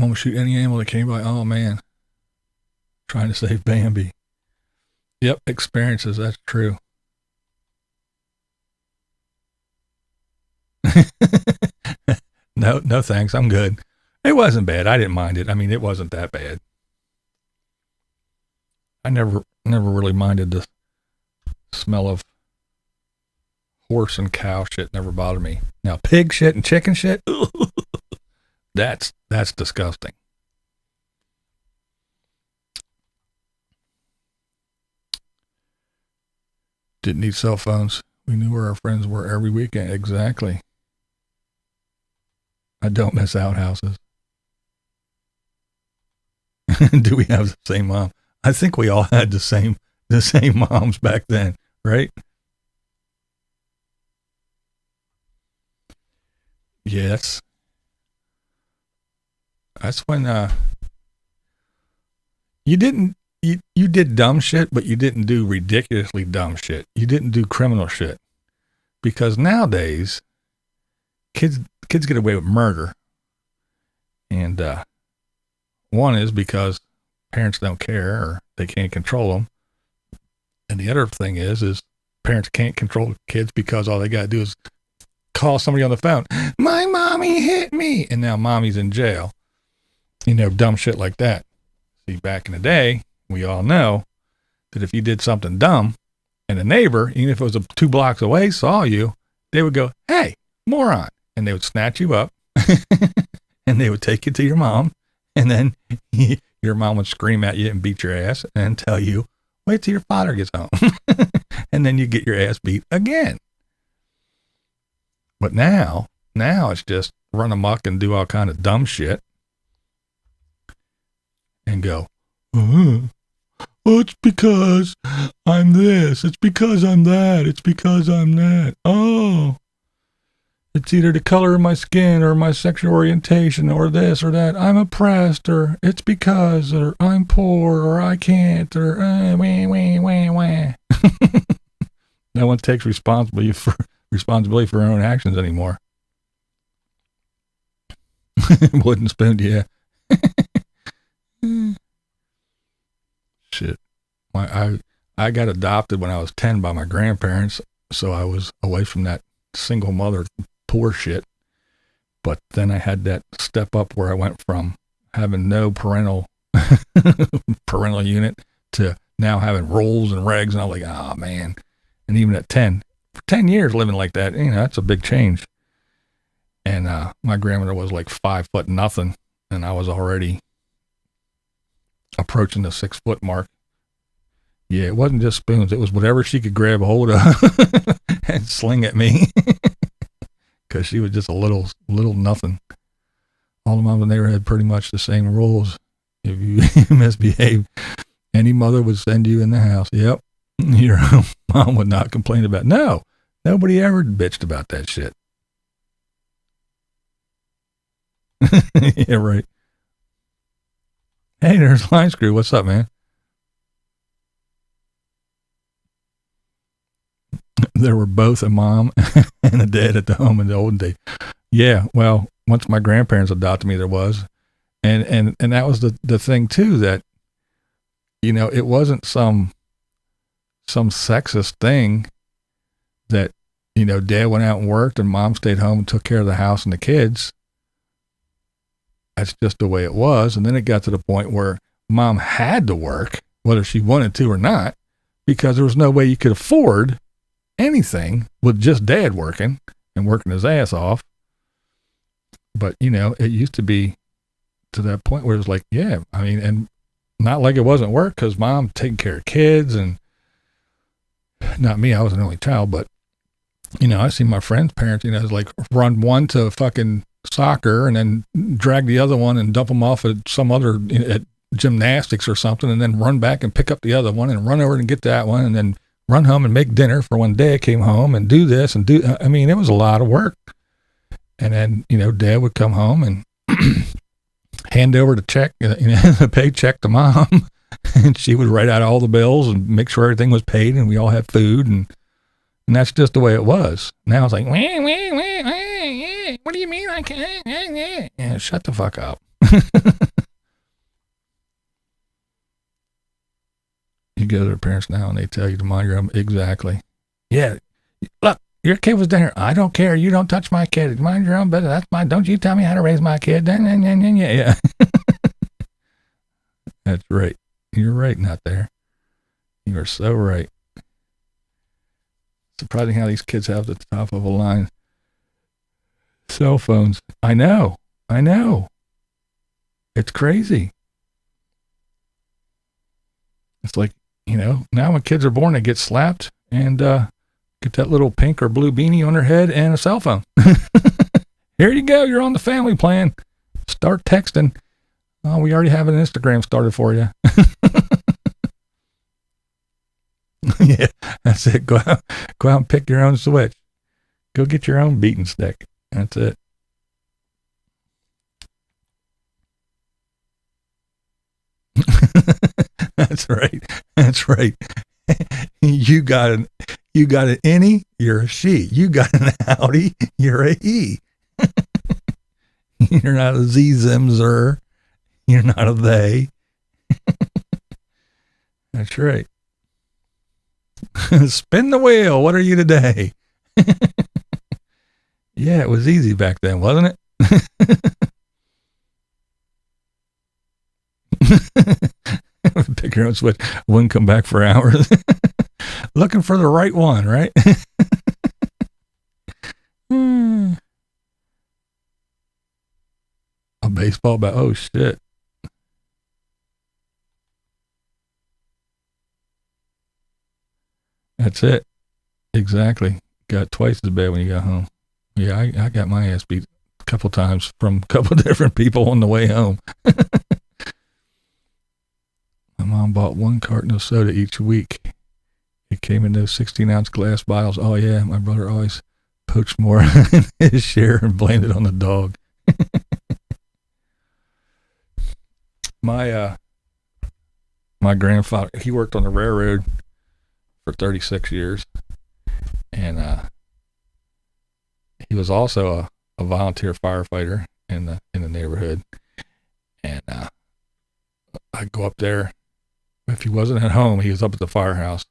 Won't shoot any animal that came by. Oh man. Trying to save Bambi. Yep, experiences, that's true. No thanks, I'm good. It wasn't bad. I didn't mind it. I mean, it wasn't that bad. I never really minded the smell of horse and cow shit. Never bothered me. Now pig shit and chicken shit, that's disgusting. Didn't need cell phones. We knew where our friends were every weekend. Exactly. I don't miss outhouses. Do we have the same mom? I think we all had the same moms back then, right? Yes. That's when you did dumb shit, but you didn't do ridiculously dumb shit. You didn't do criminal shit. Because nowadays kids get away with murder. And one is because parents don't care or they can't control them. And the other thing is parents can't control kids because all they got to do is call somebody on the phone. My mommy hit me. And now mommy's in jail. You know, dumb shit like that. See, back in the day, we all know that if you did something dumb and a neighbor, even if it was 2 blocks away, saw you, they would go, hey, moron. And they would snatch you up and they would take you to your mom. And then your mom would scream at you and beat your ass and tell you, wait till your father gets home. And then you get your ass beat again. But now it's just run amok and do all kind of dumb shit and go, well, it's because I'm this. It's because I'm that. It's because I'm that. Oh, it's either the color of my skin or my sexual orientation or this or that. I'm oppressed, or it's because, or I'm poor, or I can't, or wah. No one takes responsibility for their own actions anymore. Wooden spoon, yeah. Shit. I got adopted when I was 10 by my grandparents, so I was away from that single mother poor shit. But then I had that step up where I went from having no parental unit to now having rules and regs, and I was like, oh man. And even at 10, for 10 years living like that, you know, that's a big change. And my grandmother was like 5 foot nothing, and I was already approaching the 6 foot mark. Yeah, it wasn't just spoons. It was whatever she could grab hold of and sling at me. Because she was just a little nothing. All the moms in the neighborhood had pretty much the same rules. If you misbehave, any mother would send you in the house. Yep. Your mom would not complain about it. No, nobody ever bitched about that shit. Yeah, right. Hey, there's Line Screw. What's up, man? There were both a mom and a dad at the home in the olden days. Yeah, well, once my grandparents adopted me, there was. And that was the thing, too, that, you know, it wasn't some sexist thing that, you know, dad went out and worked and mom stayed home and took care of the house and the kids. That's just the way it was. And then it got to the point where mom had to work, whether she wanted to or not, because there was no way you could afford anything with just dad working and working his ass off. But, you know, it used to be to that point where it was like, yeah, I mean, and not like it wasn't work, because mom taking care of kids, and not me, I was an only child, but, you know, I see my friends' parents, you know, it's like run one to fucking soccer and then drag the other one and dump them off at some other, at gymnastics or something, and then run back and pick up the other one and run over and get that one and then run home and make dinner for when dad came home and do this and do, I mean, it was a lot of work. And then, you know, dad would come home and hand over the check, you know, the paycheck to mom, and she would write out all the bills and make sure everything was paid and we all had food. And that's just the way it was. Now it's like, what do you mean I can't? Yeah, shut the fuck up. You go to their parents now and they tell you to mind your own. Exactly. Yeah. Look, your kid was down here. I don't care. You don't touch my kid. Mind your own business. That's mine. Don't you tell me how to raise my kid. Yeah. That's right. You're right, not there. You are so right. Surprising how these kids have the top of a line cell phones. I know. It's crazy. It's like, you know, now when kids are born, they get slapped and get that little pink or blue beanie on her head and a cell phone. Here you go. You're on the family plan. Start texting. Oh, we already have an Instagram started for you. Yeah, that's it. Go out and pick your own switch. Go get your own beating stick. That's it. That's right. That's right. You got an any, you're a she. You got an Audi, you're a he. You're not a Z, zim, zer. You're not a they. That's right. Spin the wheel. What are you today? Yeah, it was easy back then, wasn't it? Pick your own switch. Wouldn't come back for hours. Looking for the right one, right? A baseball bat. Oh, shit. That's it. Exactly. Got twice as bad when you got home. Yeah, I got my ass beat a couple times from a couple different people on the way home. My mom bought 1 carton of soda each week. It came in those 16-ounce glass bottles. Oh, yeah, my brother always poached more than his share and blamed it on the dog. My grandfather, he worked on the railroad for 36 years, and he was also a volunteer firefighter in the neighborhood. And I'd go up there. If he wasn't at home, he was up at the firehouse,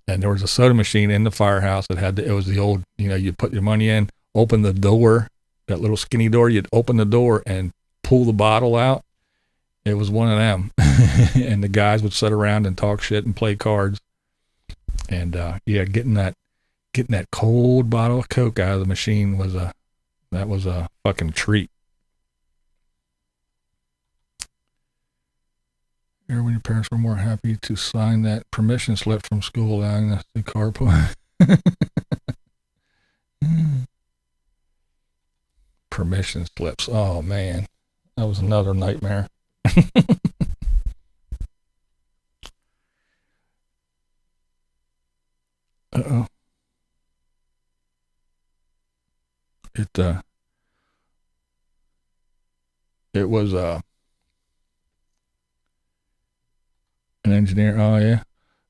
and there was a soda machine in the firehouse that it was the old, you put your money in, open the door, that little skinny door, you'd open the door and pull the bottle out. It was one of them. And the guys would sit around and talk shit and play cards. And getting that cold bottle of Coke out of the machine was a fucking treat. Remember when your parents were more happy to sign that permission slip from school allowing us to carpool? Permission slips. Oh man, that was another nightmare. Uh-oh. It was an engineer. Oh yeah,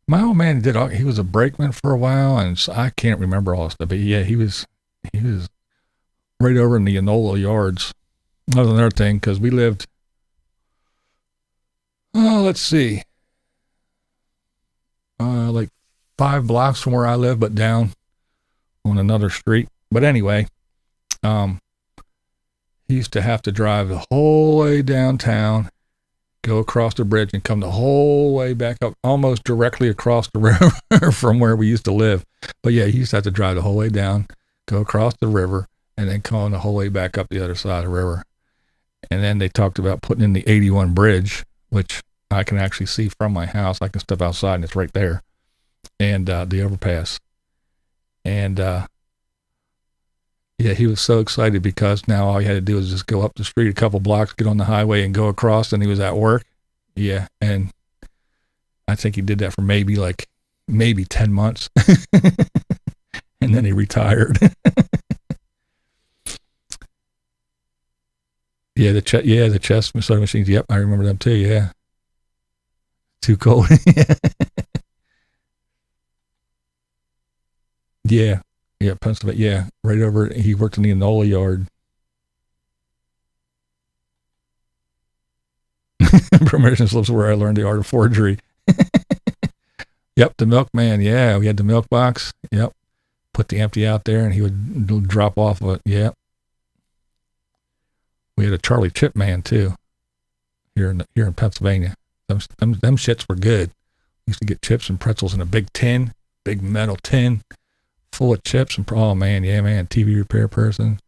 my old man he was a brakeman for a while, and so I can't remember all this stuff. But yeah, he was right over in the Enola Yards. That was another thing because we lived. Oh, let's see. Like 5 blocks from where I live, but down on another street. But anyway, he used to have to drive the whole way downtown, go across the bridge, and come the whole way back up, almost directly across the river from where we used to live. But yeah, he used to have to drive the whole way down, go across the river, and then come the whole way back up the other side of the river. And then they talked about putting in the 81 bridge, which I can actually see from my house. I can step outside and it's right there. And the overpass. And yeah, he was so excited because now all he had to do was just go up the street a couple blocks, get on the highway and go across, and he was at work. Yeah, and I think he did that for maybe 10 months. And then he retired. Yeah, the chest soda machines. Yep, I remember them too. Yeah, too cold. Yeah, Pennsylvania. Yeah, right over. He worked in the Enola Yard. Permission slips where I learned the art of forgery. Yep, the milkman. Yeah, we had the milk box. Yep, put the empty out there, and he would drop off of it. Yep. We had a Charlie Chip man too, here in Pennsylvania. Them shits were good. We used to get chips and pretzels in a big metal tin, full of chips and oh man, yeah man, TV repair person.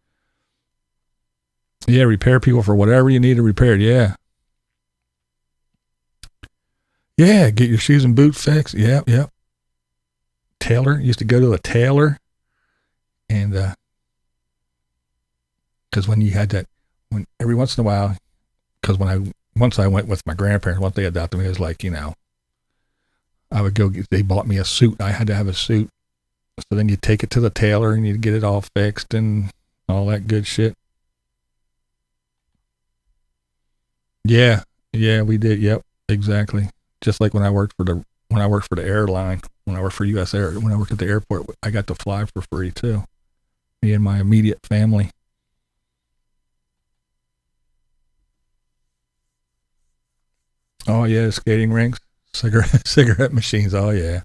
Yeah, repair people for whatever you need to repair. Yeah. Yeah, get your shoes and boots fixed. Yep. tailor. Used to go to a tailor, and because when you had that, when every once in a while, because once I went with my grandparents, once they adopted me, it was like, I would go. They bought me a suit. I had to have a suit. So then you take it to the tailor and you get it all fixed and all that good shit. Yeah, we did. Yep, exactly. Just like when I worked for the airline, when I worked for US Air, when I worked at the airport, I got to fly for free too. Me and my immediate family. Oh yeah, skating rinks, cigarette machines. Oh yeah.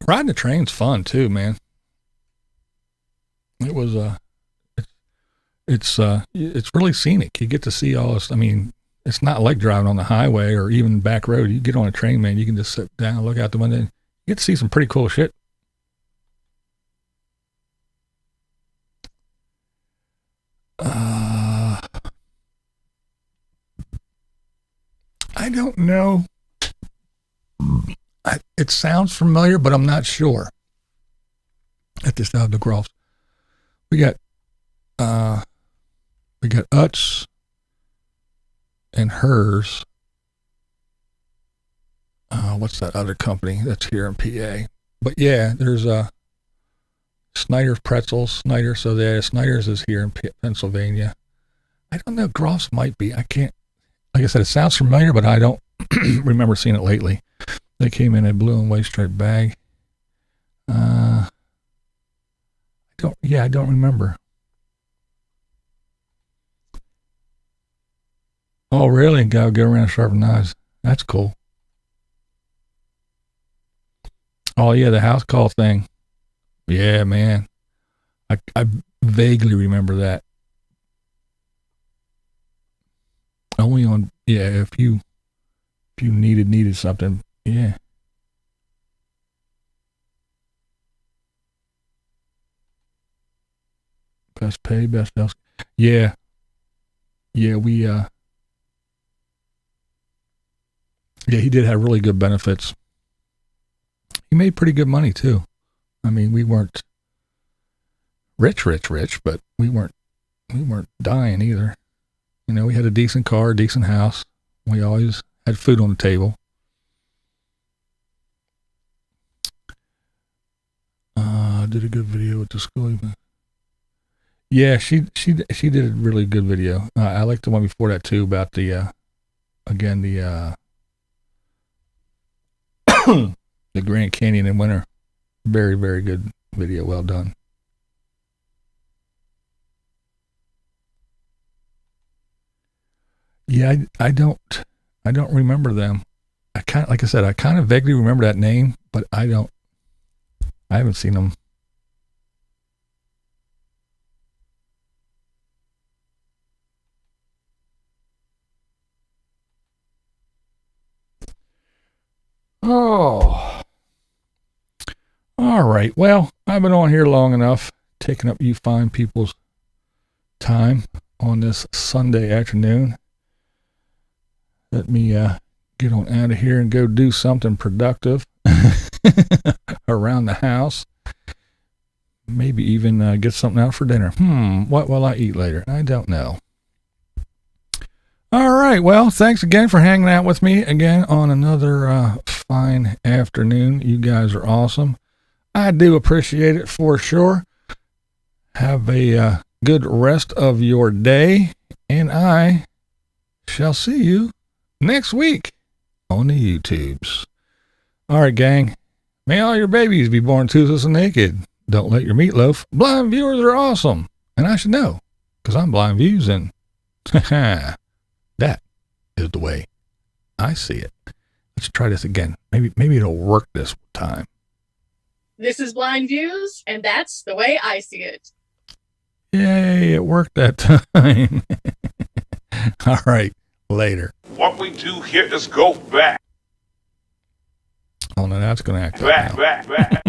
Riding the train's fun too, man. It was it's really scenic. You get to see all this. I mean, it's not like driving on the highway or even back road. You get on a train, man, you can just sit down, look out the window. You get to see some pretty cool shit. I don't know. It sounds familiar, but I'm not sure. At this out of the Groves, we got Utz and hers. What's that other company that's here in PA? But yeah, there's Snyder's Pretzels. Snyder. So yeah, Snyder's is here in Pennsylvania. I don't know. Groves might be. I can't. Like I said, it sounds familiar, but I don't remember seeing it lately. They came in a blue and white striped bag. I don't remember. Oh, really? Go around and sharpen knives. That's cool. Oh, yeah, the house call thing. Yeah, man. I vaguely remember that. Only on, if you needed something. Yeah. Best pay, best else. Yeah. Yeah, he did have really good benefits. He made pretty good money too. I mean, we weren't rich, but we weren't dying either. We had a decent car, a decent house. We always had food on the table. Did a good video with the Skooliepalooza. Yeah, she did a really good video. I liked the one before that too about the the Grand Canyon in winter. Very, very good video. Well done. Yeah, I don't remember them. Like I said, I kind of vaguely remember that name, but I haven't seen them. Oh. All right. Well, I've been on here long enough, taking up you fine people's time on this Sunday afternoon. Let me get on out of here and go do something productive around the house. Maybe even get something out for dinner. What will I eat later? I don't know. All right. Well, thanks again for hanging out with me again on another fine afternoon. You guys are awesome. I do appreciate it for sure. Have a good rest of your day, and I shall see you next week on the YouTubes. All right, gang. May all your babies be born toothless and naked. Don't let your meatloaf. Blind viewers are awesome, and I should know, because I'm Blind Views, and that is the way I see it. Let's try this again. Maybe it'll work this time. This is Blind Views, and that's the way I see it. Yay, it worked that time. All right, later. What we do here is go back. Oh, no, that's going to act up now. Back.